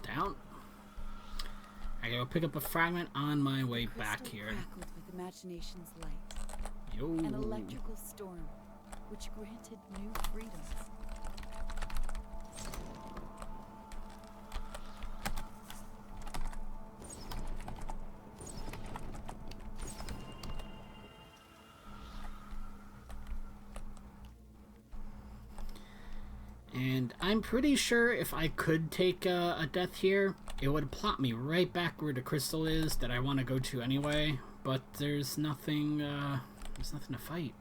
Down. I gotta pick up a fragment on my way back here. Crackled with imagination's light, Yo. an electrical storm, which granted new freedoms. And I'm pretty sure if I could take a death here, it would plot me right back where the crystal is that I want to go to anyway. But there's nothing to fight.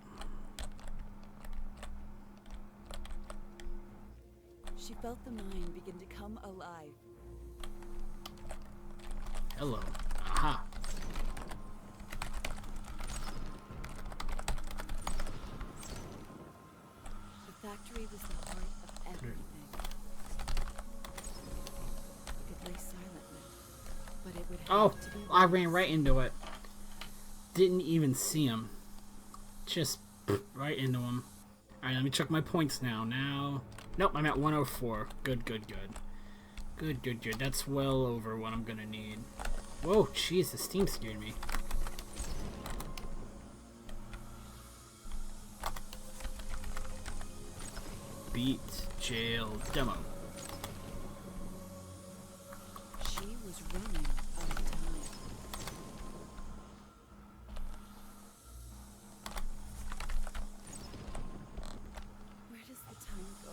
She felt the mind begin to come alive. Hello. Aha. The factory was the heart of everything. It could lay silently, but it would have Oh, to be I ran right into it. Didn't even see him. Just right into him. Alright, let me check my points now. Nope, I'm at 104. Good. Good. That's well over what I'm gonna need. Whoa, jeez, the steam scared me. Beat jail demo. She was running out of time. Where does the time go?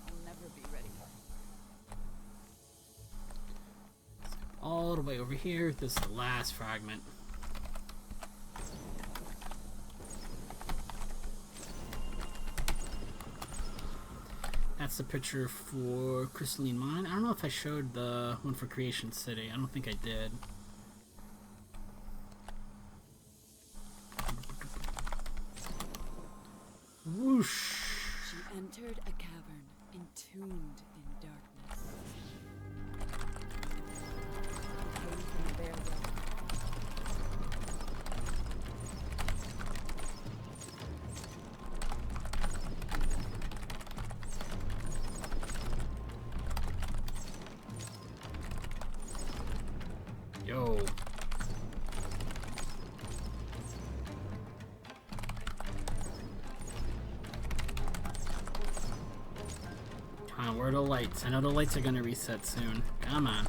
I'll never be ready. All the way over here. This is the last fragment. That's the picture for Crystalline Mine. I don't know if I showed the one for Creation City. I don't think I did. Whoosh! She entered a cavern entombed in darkness. It came from the bare rock. Yo. on, where are the lights? I know the lights are gonna reset soon. Come on.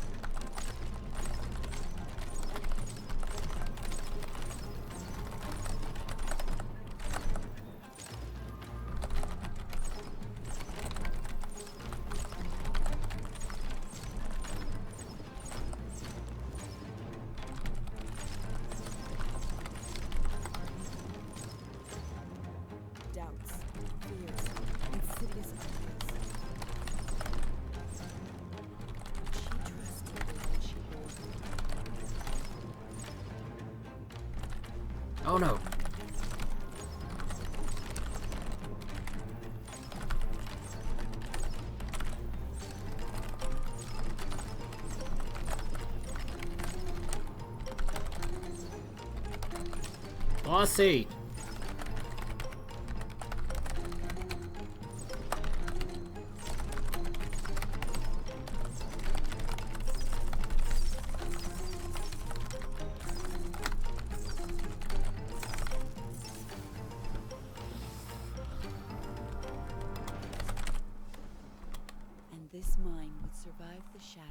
Doubts, fears, insidious ideas. She trusted what she bore. Oh no. Bossy. And this mine would survive the shadow.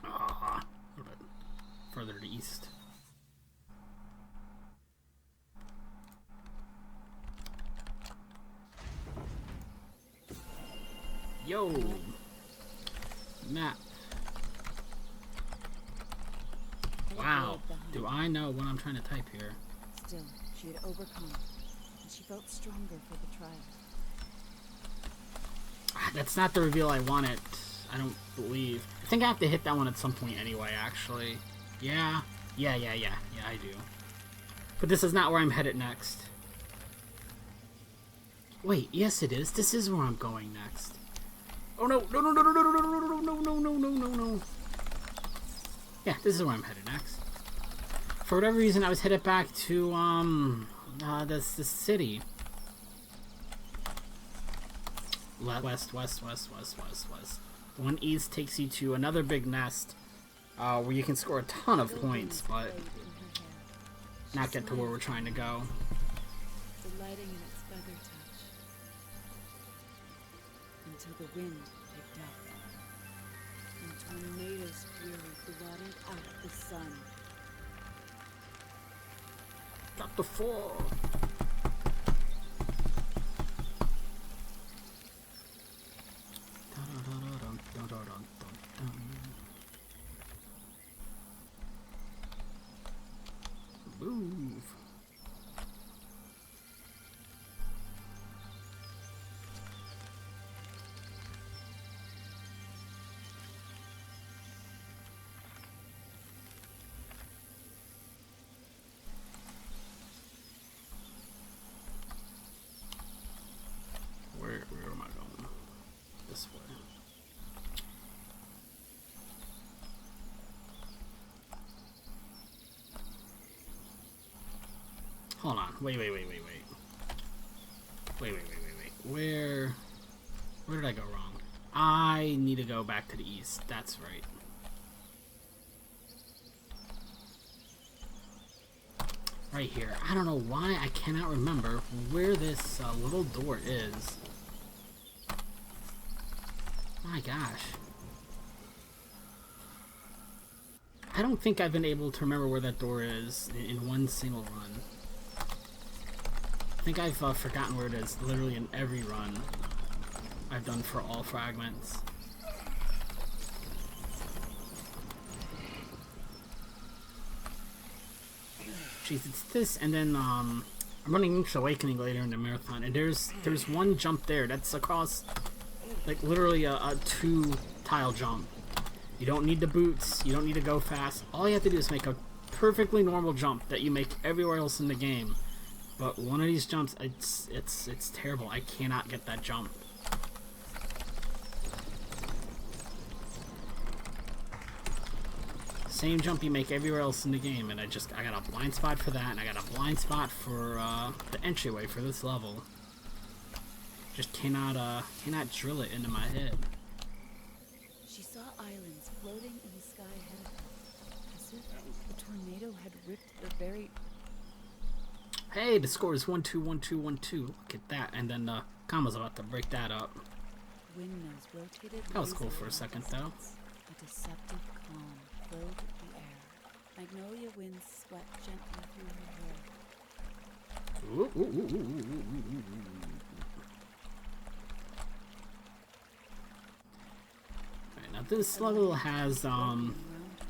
Ah, a little bit further to the east. Yo! Map. Wow. Do I know what I'm trying to type here? Still, she had overcome, and she felt stronger for the trial. That's not the reveal I wanted. I don't believe. I think I have to hit that one at some point anyway, actually. Yeah, I do. But this is not where I'm headed next. Wait, yes it is. This is where I'm going next. Oh no, no, no, no, no, no, no, no, no, no, no, no, no, no, no. Yeah, this is where I'm headed next. For whatever reason, I was headed back to, the city. West. The one east takes you to another big nest, where you can score a ton of points, but not get to where we're trying to go. Delighting in its feather touch. Until the wind picked up. And tornadoes fury blotted out the sun. Chapter 4. Move. Where am I going? This way. Hold on. Wait. Where did I go wrong? I need to go back to the east. That's right. Right here. I don't know why I cannot remember where this little door is. My gosh. I don't think I've been able to remember where that door is in one single run. I think I've forgotten where it is literally in every run I've done for all fragments. Jeez, it's this, and then I'm running Link's Awakening later in the marathon, and there's one jump there that's across, like, literally a 2-tile jump. You don't need the boots, you don't need to go fast. All you have to do is make a perfectly normal jump that you make everywhere else in the game. But one of these jumps, it's terrible. I cannot get that jump. Same jump you make everywhere else in the game, and I got a blind spot for that, and I got a blind spot for the entryway for this level. Just cannot drill it into my head. She saw islands floating in the sky ahead of her, as if the tornado had ripped the very... Hey, the score is 1-2, 1-2, 1-2. Look at that. And then the comma's about to break that up. Windmills rotated. That was cool lazily for a in the second, though. distance. A deceptive calm filled the air. Magnolia winds swept gently through her hair. Ooh, ooh, ooh, ooh, ooh, ooh, ooh. Alright, now this level has an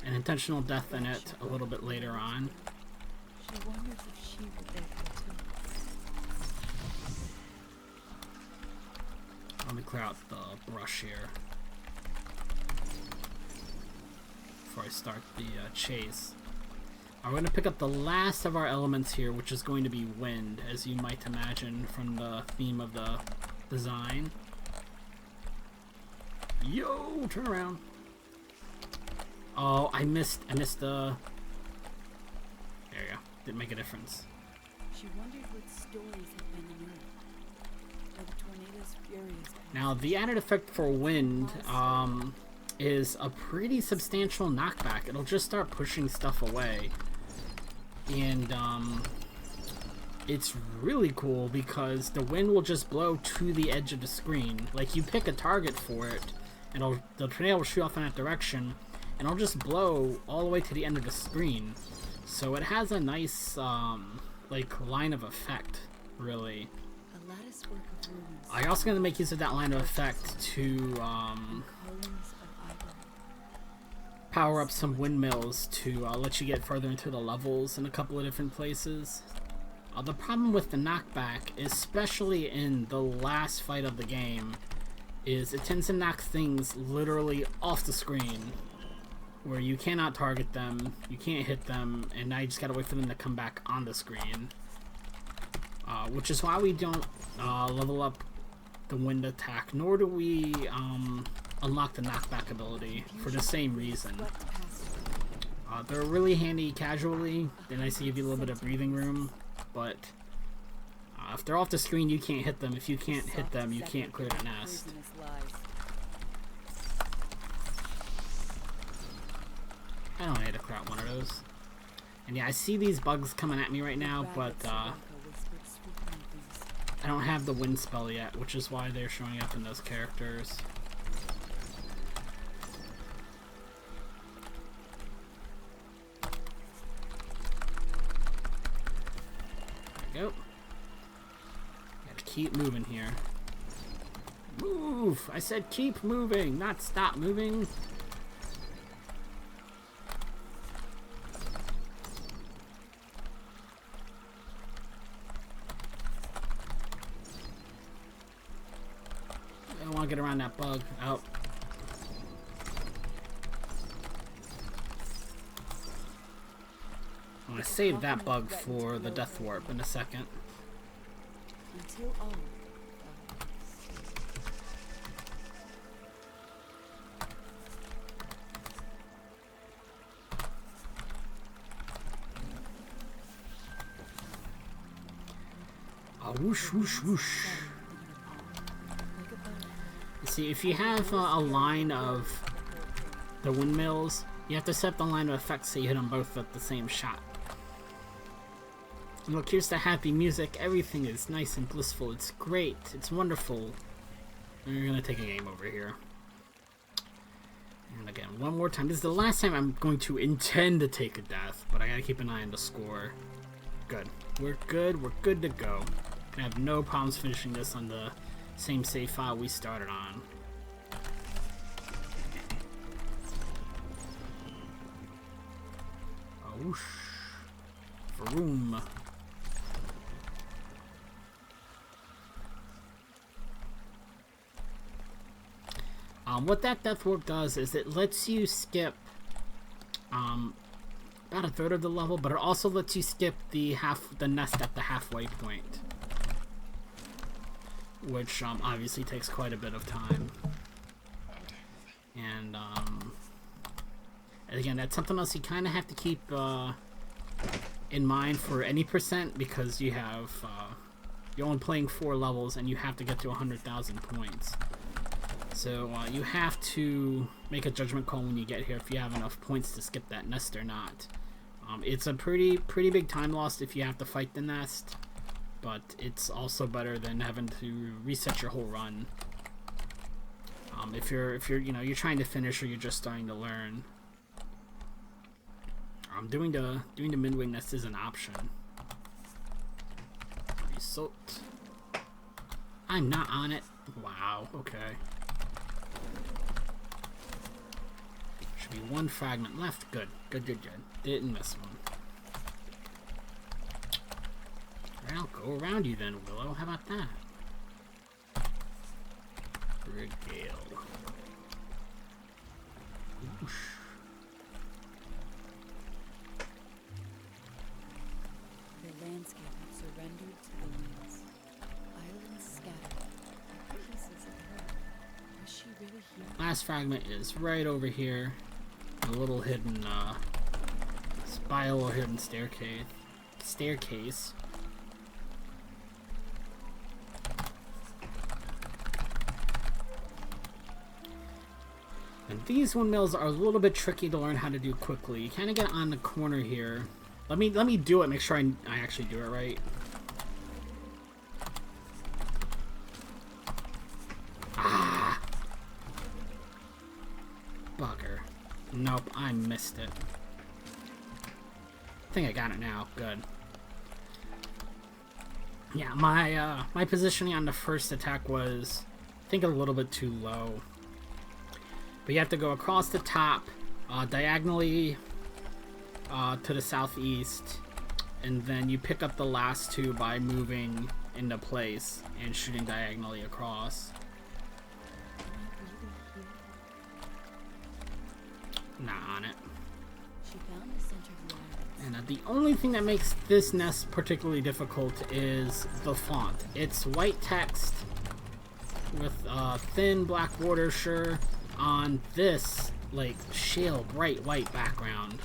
intentional death in it a little bit later on. She wonders if she would there too. Let me clear out the brush here before I start the chase. We're going to pick up the last of our elements here, which is going to be wind, as you might imagine from the theme of the design. Yo, turn around. Oh, I missed the... There you go. Didn't make a difference. She wondered what stories had been unearthed. Were the tornado's furious past? Now, the added effect for wind is a pretty substantial knockback. It'll just start pushing stuff away. And it's really cool because the wind will just blow to the edge of the screen. Like, you pick a target for it, and the tornado will shoot off in that direction, and it'll just blow all the way to the end of the screen. So it has a nice like line of effect, really. A lattice work of ruins. I'm also gonna make use of that line of effect to Columns of ivory. power up some windmills to let you get further into the levels in a couple of different places. The problem with the knockback, especially in the last fight of the game, is it tends to knock things literally off the screen, where you cannot target them, you can't hit them, and now you just gotta wait for them to come back on the screen. Which is why we don't level up the wind attack, nor do we unlock the knockback ability for the same reason. They're really handy casually, they're nice to give you a little bit of breathing room, but if they're off the screen you can't hit them. If you can't hit them, you can't clear the nest. I don't need to crowd one of those. And yeah, I see these bugs coming at me right now, but I don't have the wind spell yet, which is why they're showing up in those characters. There we go. Gotta keep moving here. Move! I said keep moving, not stop moving. I want to get around that bug. Out. I'm going to save that bug for the death warp in a second. Until all Whoosh, whoosh, whoosh. See, if you have a line of the windmills, you have to set the line of effects so you hit them both at the same shot. And look, here's the happy music. Everything is nice and blissful. It's great. It's wonderful. We're gonna take a game over here. And again, one more time. This is the last time I'm going to intend to take a death, but I gotta keep an eye on the score. Good. We're good. We're good to go. I have no problems finishing this on the same save file we started on. Whoosh. Vroom. What that death warp does is it lets you skip about a third of the level, but it also lets you skip the nest at the halfway point, which obviously takes quite a bit of time. And again, that's something else you kind of have to keep in mind for any percent, because you have you're only playing 4 levels and you have to get to 100,000 points. So you have to make a judgment call when you get here if you have enough points to skip that nest or not. It's a pretty big time loss if you have to fight the nest, but it's also better than having to reset your whole run. If you're you're trying to finish or you're just starting to learn. Doing the midway nest is an option. Result. I'm not on it. Wow. Okay. Should be one fragment left. Good. Good. Didn't miss one. Alright, I'll go around you then, Willow. How about that? Regale. Whoosh. The landscape had surrendered to the winds. Islands scattered, like pieces of her. Was she really here? Last fragment is right over here. A little hidden, spiral hidden staircase. And these windmills are a little bit tricky to learn how to do quickly. You kind of get on the corner here. Let me do it. Make sure I actually do it right. Ah, bugger. Nope, I missed it. I think I got it now. Good. Yeah, my positioning on the first attack was, I think, a little bit too low. But you have to go across the top, diagonally to the southeast, and then you pick up the last two by moving into place and shooting diagonally across. Not on it. She found the center of the island. And the only thing that makes this nest particularly difficult is the font. It's white text with thin black border, sure, on this like shale bright white background.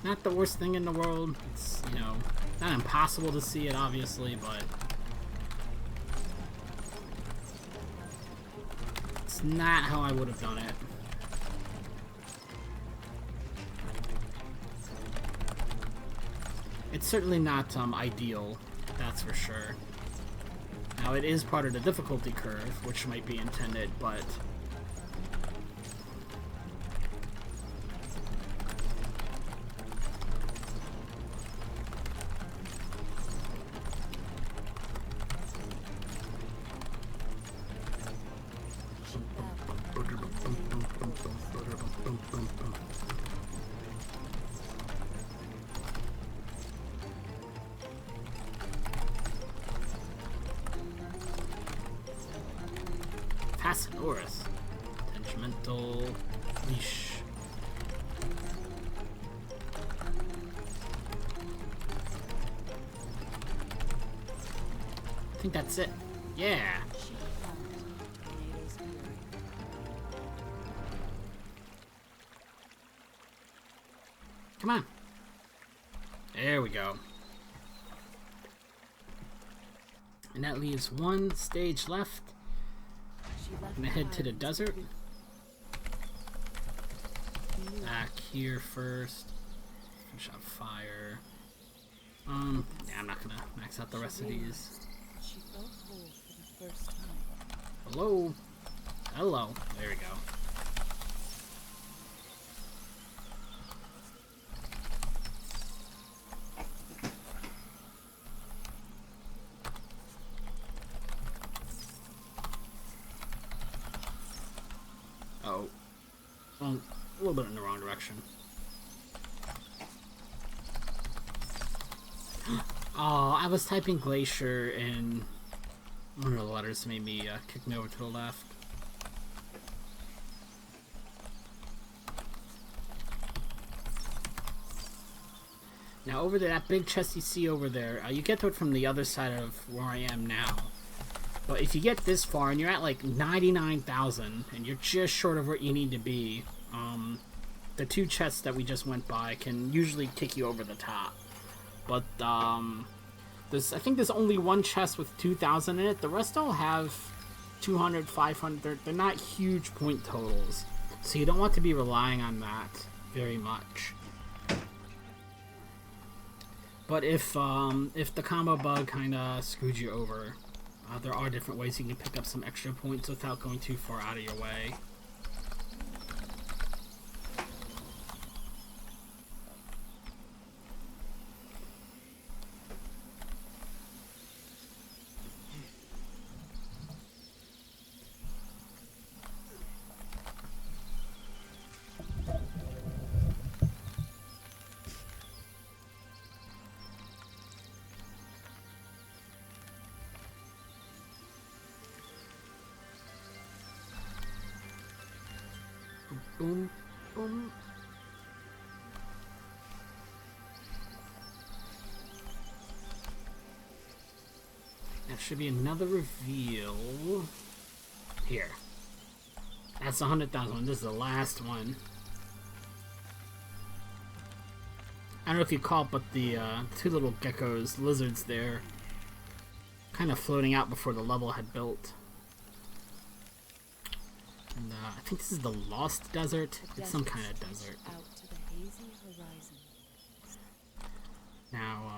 Not the worst thing in the world. It's, not impossible to see it, obviously, but it's not how I would have done it. It's certainly not ideal, that's for sure. Now, it is part of the difficulty curve, which might be intended, but Passanorus. Tangential leash. I think that's it. Yeah. She found Tornado's fury. Come on. There we go. And that leaves one stage left. She left I'm gonna head to the island desert. to Back here first. Finish up fire. Yeah, I'm not gonna max out the rest of these. She felt whole for the first time. Hello. Hello. There we go. Oh. Well, a little bit in the wrong direction. Oh, I was typing glacier and one of the letters made me kick me over to the left. Now over there, that big chest you see over there, you get to it from the other side of where I am now. But if you get this far and you're at like 99,000 and you're just short of where you need to be, the two chests that we just went by can usually kick you over the top. But I think there's only one chest with 2,000 in it. The rest all have 200, 500. They're not huge point totals, so you don't want to be relying on that very much. But if the combo bug kind of screwed you over, there are different ways you can pick up some extra points without going too far out of your way. Boom, boom. That should be another reveal. Here. That's the 100,000 one. This is the last one. I don't know if you caught, but the two little geckos, lizards there, kind of floating out before the level had built. And I think this is the Lost Desert. It's some kind of desert. Out to the hazy horizon. Now,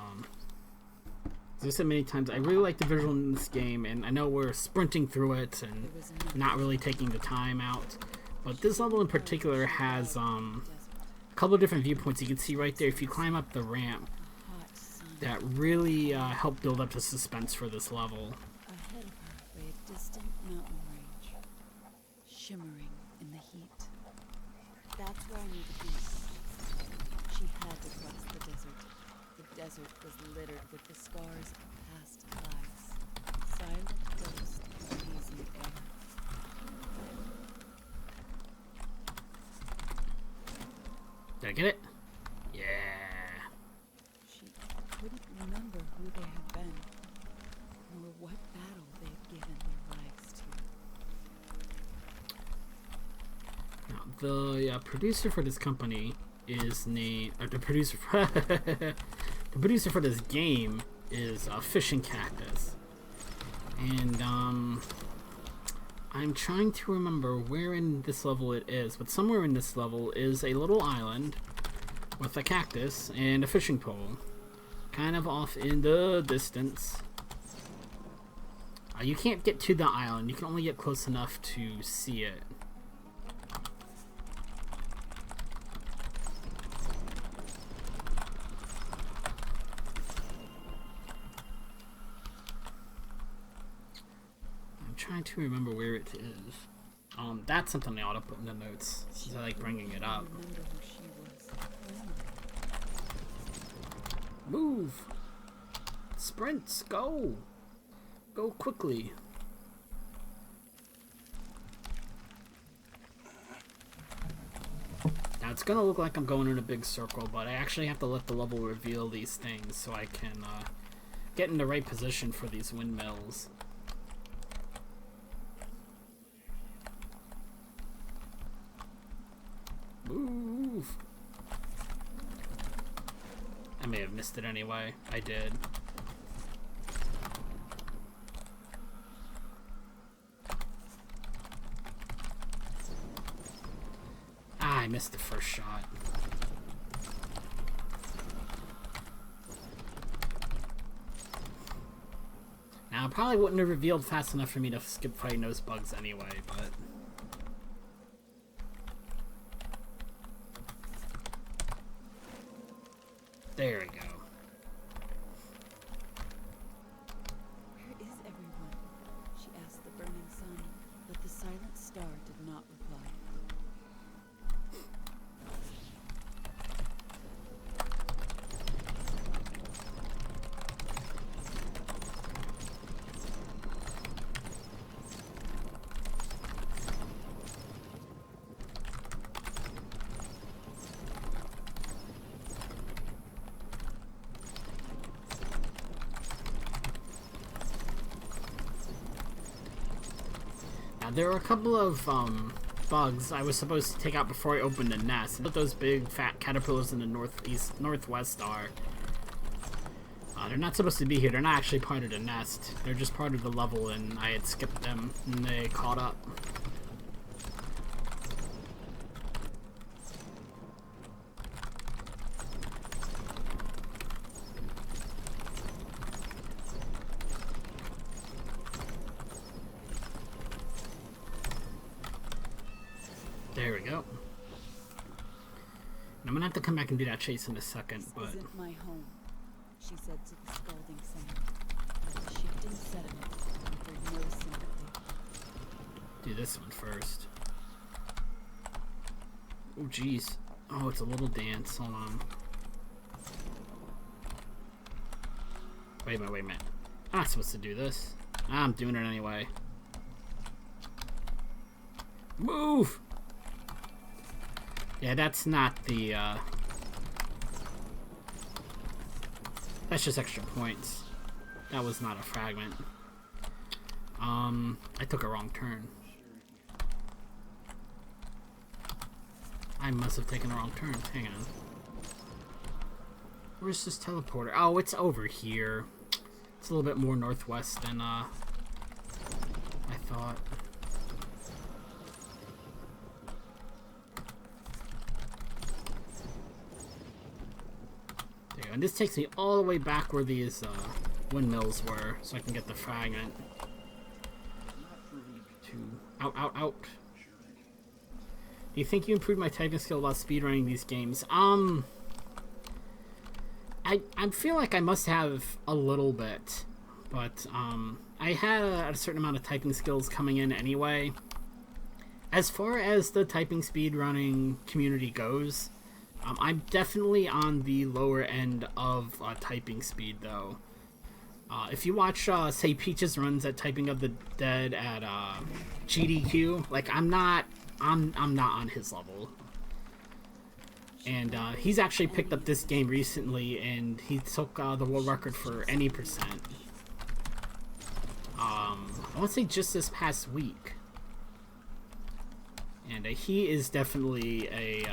as I said many times, I really like the visual in this game, and I know we're sprinting through it and not really taking the time out. But this level in particular has a couple of different viewpoints you can see right there. If you climb up the ramp, that really help build up the suspense for this level. Ahead of her lay a distant mountain range, shimmering in the heat. That's where I need to be. She had to cross the desert. The desert was littered with the scars of past lives. Silent ghosts of hazy air. Did I get it? Yeah. She couldn't remember who they had been, nor what battle they had given their lives to. Now, the producer for this company is named, or the producer for this game is Fishing Cactus, and I'm trying to remember where in this level it is, but somewhere in this level is a little island with a cactus and a fishing pole, kind of off in the distance. You can't get to the island, you can only get close enough to see it. Trying to remember where it is. That's something I ought to put in the notes, since I like bringing it up. Remember who she was. Move! Sprints! Go! Go quickly! Now it's gonna look like I'm going in a big circle, but I actually have to let the level reveal these things so I can get in the right position for these windmills. Move! I may have missed it anyway. I did. Ah, I missed the first shot. Now, it probably wouldn't have revealed fast enough for me to skip fighting those bugs anyway, but... There we go. Where is everyone? She asked the burning sun, but the silent star did not reply. There were a couple of bugs I was supposed to take out before I opened the nest. What those big fat caterpillars in the northwest are. They're not supposed to be here. They're not actually part of the nest. They're just part of the level, and I had skipped them, and they caught up. There we go. I'm gonna have to come back and do that chase in a second, but... This isn't my home, she said to the scalding sun. But the shifting sediments offered no sympathy. Do this one first. Oh, jeez. Oh, it's a little dance. Hold on. Wait a minute, wait a minute. I'm not supposed to do this. I'm doing it anyway. Move! Yeah, that's not the, that's just extra points. That was not a fragment. I took a wrong turn. I must have taken a wrong turn. Hang on. Where's this teleporter? Oh, it's over here. It's a little bit more northwest than, I thought. And this takes me all the way back where these windmills were, so I can get the fragment. Out, out, out. Do you think you improved my typing skill while speedrunning these games? I feel like I must have a little bit, but I had a certain amount of typing skills coming in anyway. As far as the typing speedrunning community goes, I'm definitely on the lower end of typing speed, though. If you watch, say, Peach's runs at Typing of the Dead at GDQ, like I'm not on his level. And he's actually picked up this game recently, and he took the world record for any percent. I want to say just this past week. And he is definitely a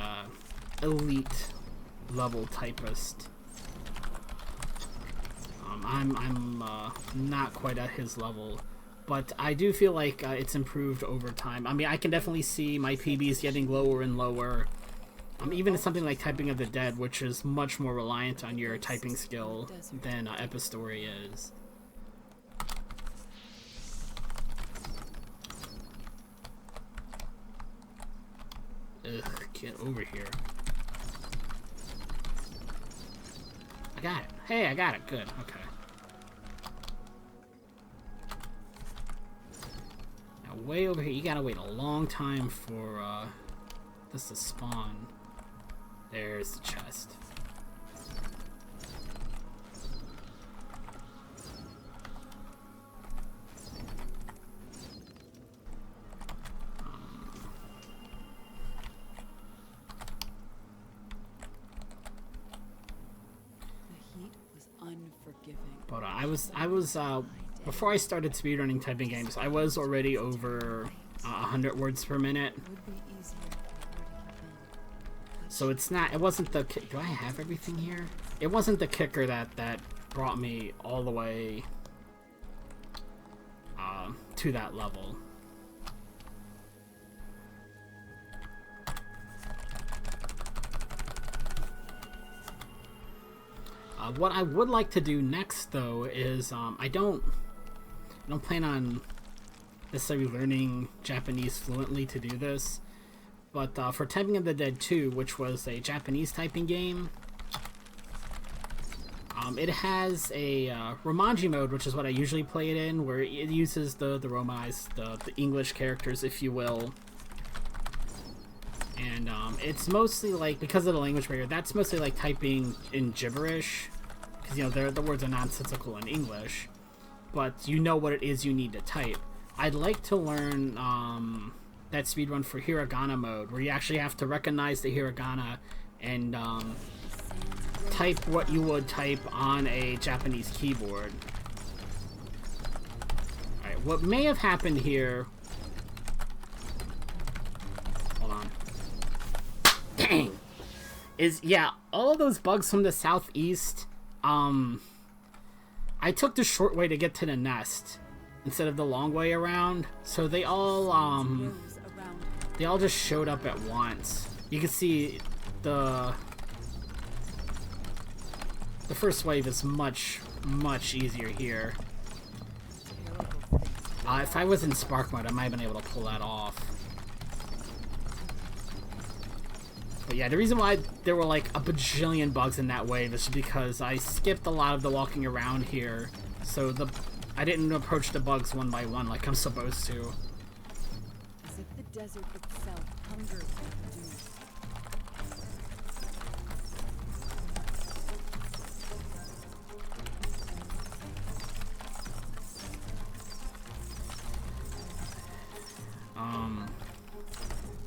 elite level typist. I'm not quite at his level, but I do feel like it's improved over time. I mean, I can definitely see my PBs getting lower and lower. Even in something like Typing of the Dead, which is much more reliant on your typing skill than Epistory is. Ugh, get over here. I got it. Hey, I got it. Good. Okay. Now, way over here, you gotta wait a long time for this to spawn. There's the chest. But I was before I started speedrunning typing games, I was already over 100 words per minute. So it wasn't the, do I have everything here? It wasn't the kicker that brought me all the way to that level. What I would like to do next, though, is I don't plan on necessarily learning Japanese fluently to do this, but for Typing of the Dead 2, which was a Japanese typing game, it has a Romanji mode, which is what I usually play it in, where it uses the Romanized, the English characters, if you will. And it's mostly like, because of the language barrier, that's mostly like typing in gibberish. Because, you know, the words are nonsensical in English. But you know what it is you need to type. I'd like to learn that speedrun for hiragana mode, where you actually have to recognize the hiragana and type what you would type on a Japanese keyboard. Alright, what may have happened here... Hold on. Dang! Is, yeah, all of those bugs from the southeast, I took the short way to get to the nest instead of the long way around, so they all just showed up at once. You can see the first wave is much easier here. If I was in Spark mode, I might have been able to pull that off. But yeah, the reason why there were like a bajillion bugs in that wave is because I skipped a lot of the walking around here, so I didn't approach the bugs one by one like I'm supposed to. As if the desert itself hungers for dew.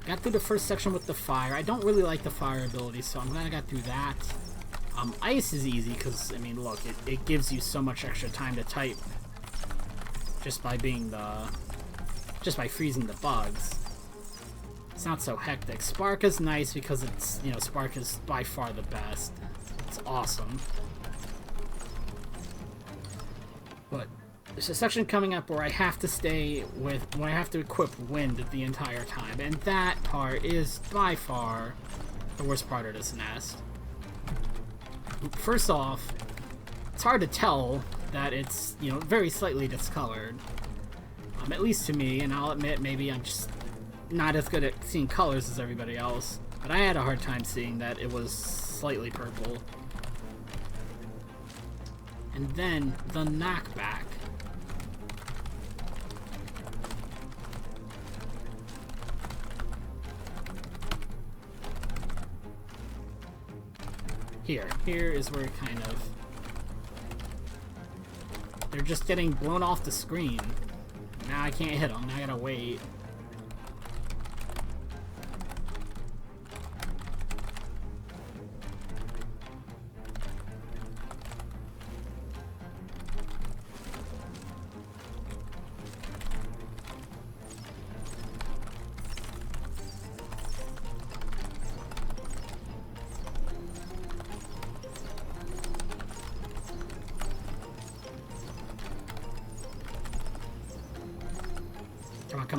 Got through the first section with the fire. I don't really like the fire ability, so I'm glad I got through that. Ice is easy because, I mean, look, it gives you so much extra time to type just by freezing the bugs. It's not so hectic. Spark is nice because it's, you know, Spark is by far the best. It's awesome. But there's a section coming up where I have to equip wind the entire time, and that part is by far the worst part of this nest. First off, it's hard to tell that it's, you know, very slightly discolored. At least to me, and I'll admit maybe I'm just not as good at seeing colors as everybody else, but I had a hard time seeing that it was slightly purple. And then the knockback. Here is where it kind of... They're just getting blown off the screen. Now I can't hit them, now I gotta wait.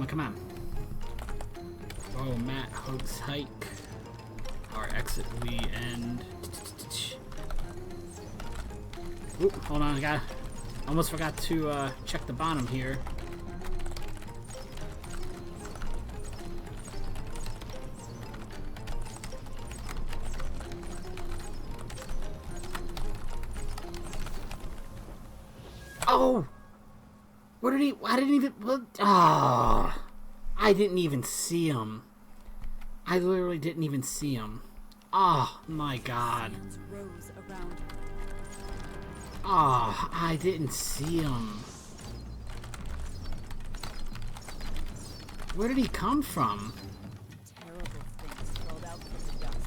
Come on. Oh, MyOhMyke. Our exit we end. Oop, hold on, almost forgot to check the bottom here. Oh! Where did he? I didn't even. Ah! I didn't even see him. I literally didn't even see him. Oh my god. Oh, I didn't see him. Where did he come from? Terrible things crawled out from the dust.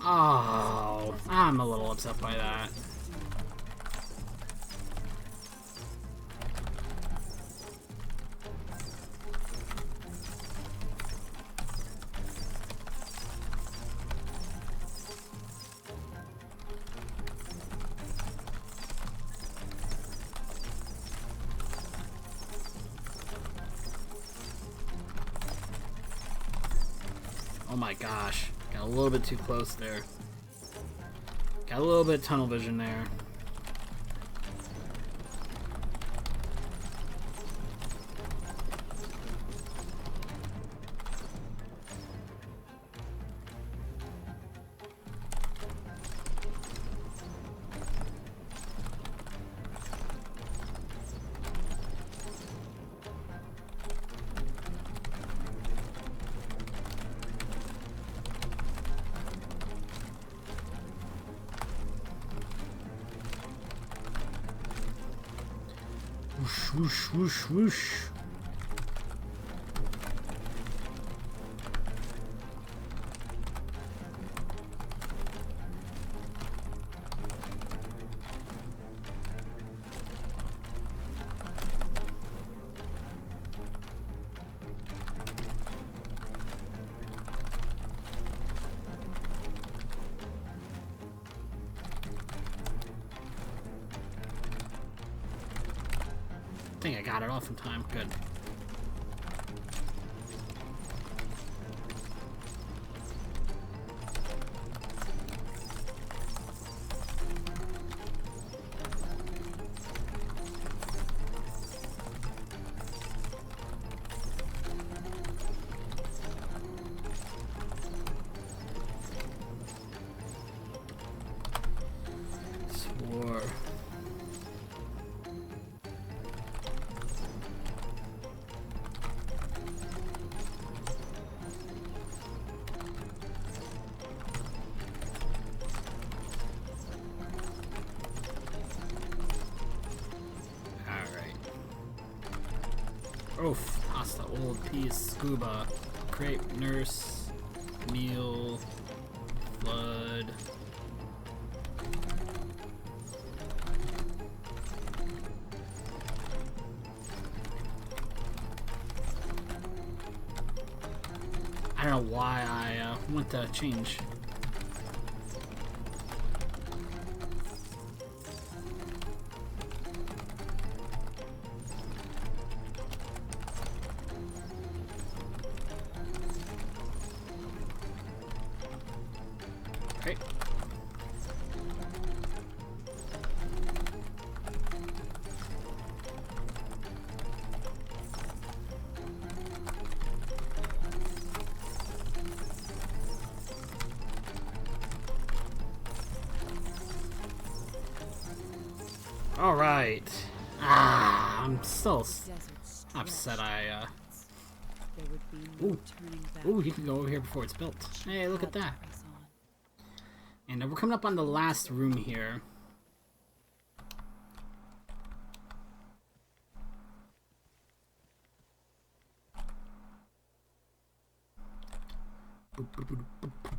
Oh, I'm a little upset by that. Oh my gosh. Got a little bit too close there. Got a little bit of tunnel vision there. Whoosh, whoosh, whoosh, whoosh. think I got it off in time. Good. Swore. Oof, pasta, old peas, scuba, crepe, nurse, meal, blood. I don't know why I want to change. Okay. All right. I'm still upset. There would be no Ooh. turning back. Ooh, you can go over here before it's built. Hey, look at that. Press on. And we're coming up on the last room here. Boop, boop, boop, boop, boop.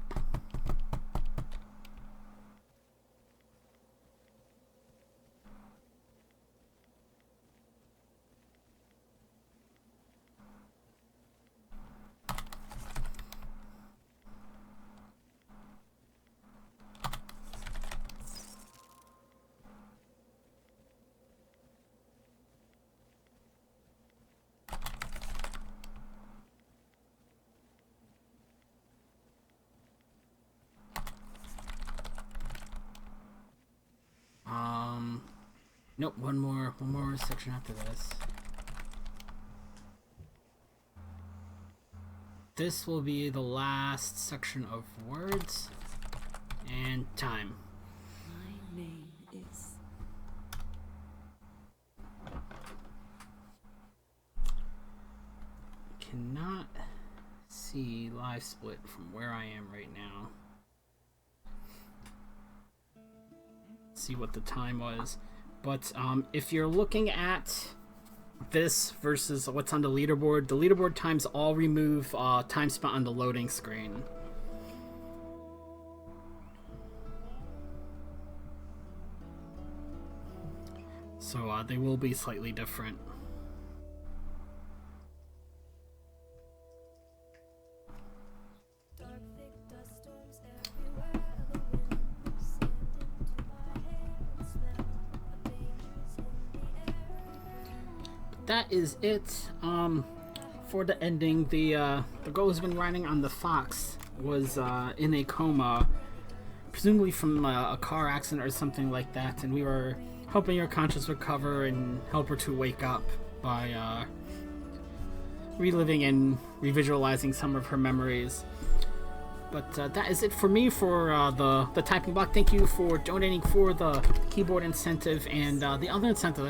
Nope, one more section after this. This will be the last section of words and time. My name is... Cannot see live split from where I am right now. See what the time was. But if you're looking at this versus what's on the leaderboard times all remove time spent on the loading screen. So they will be slightly different. That is it for the ending. The girl who's been riding on the fox was in a coma, presumably from a car accident or something like that, and we were hoping her conscience would recover and help her to wake up by reliving and revisualizing some of her memories. But that is it for me for the typing block. Thank you for donating for the keyboard incentive and the other incentive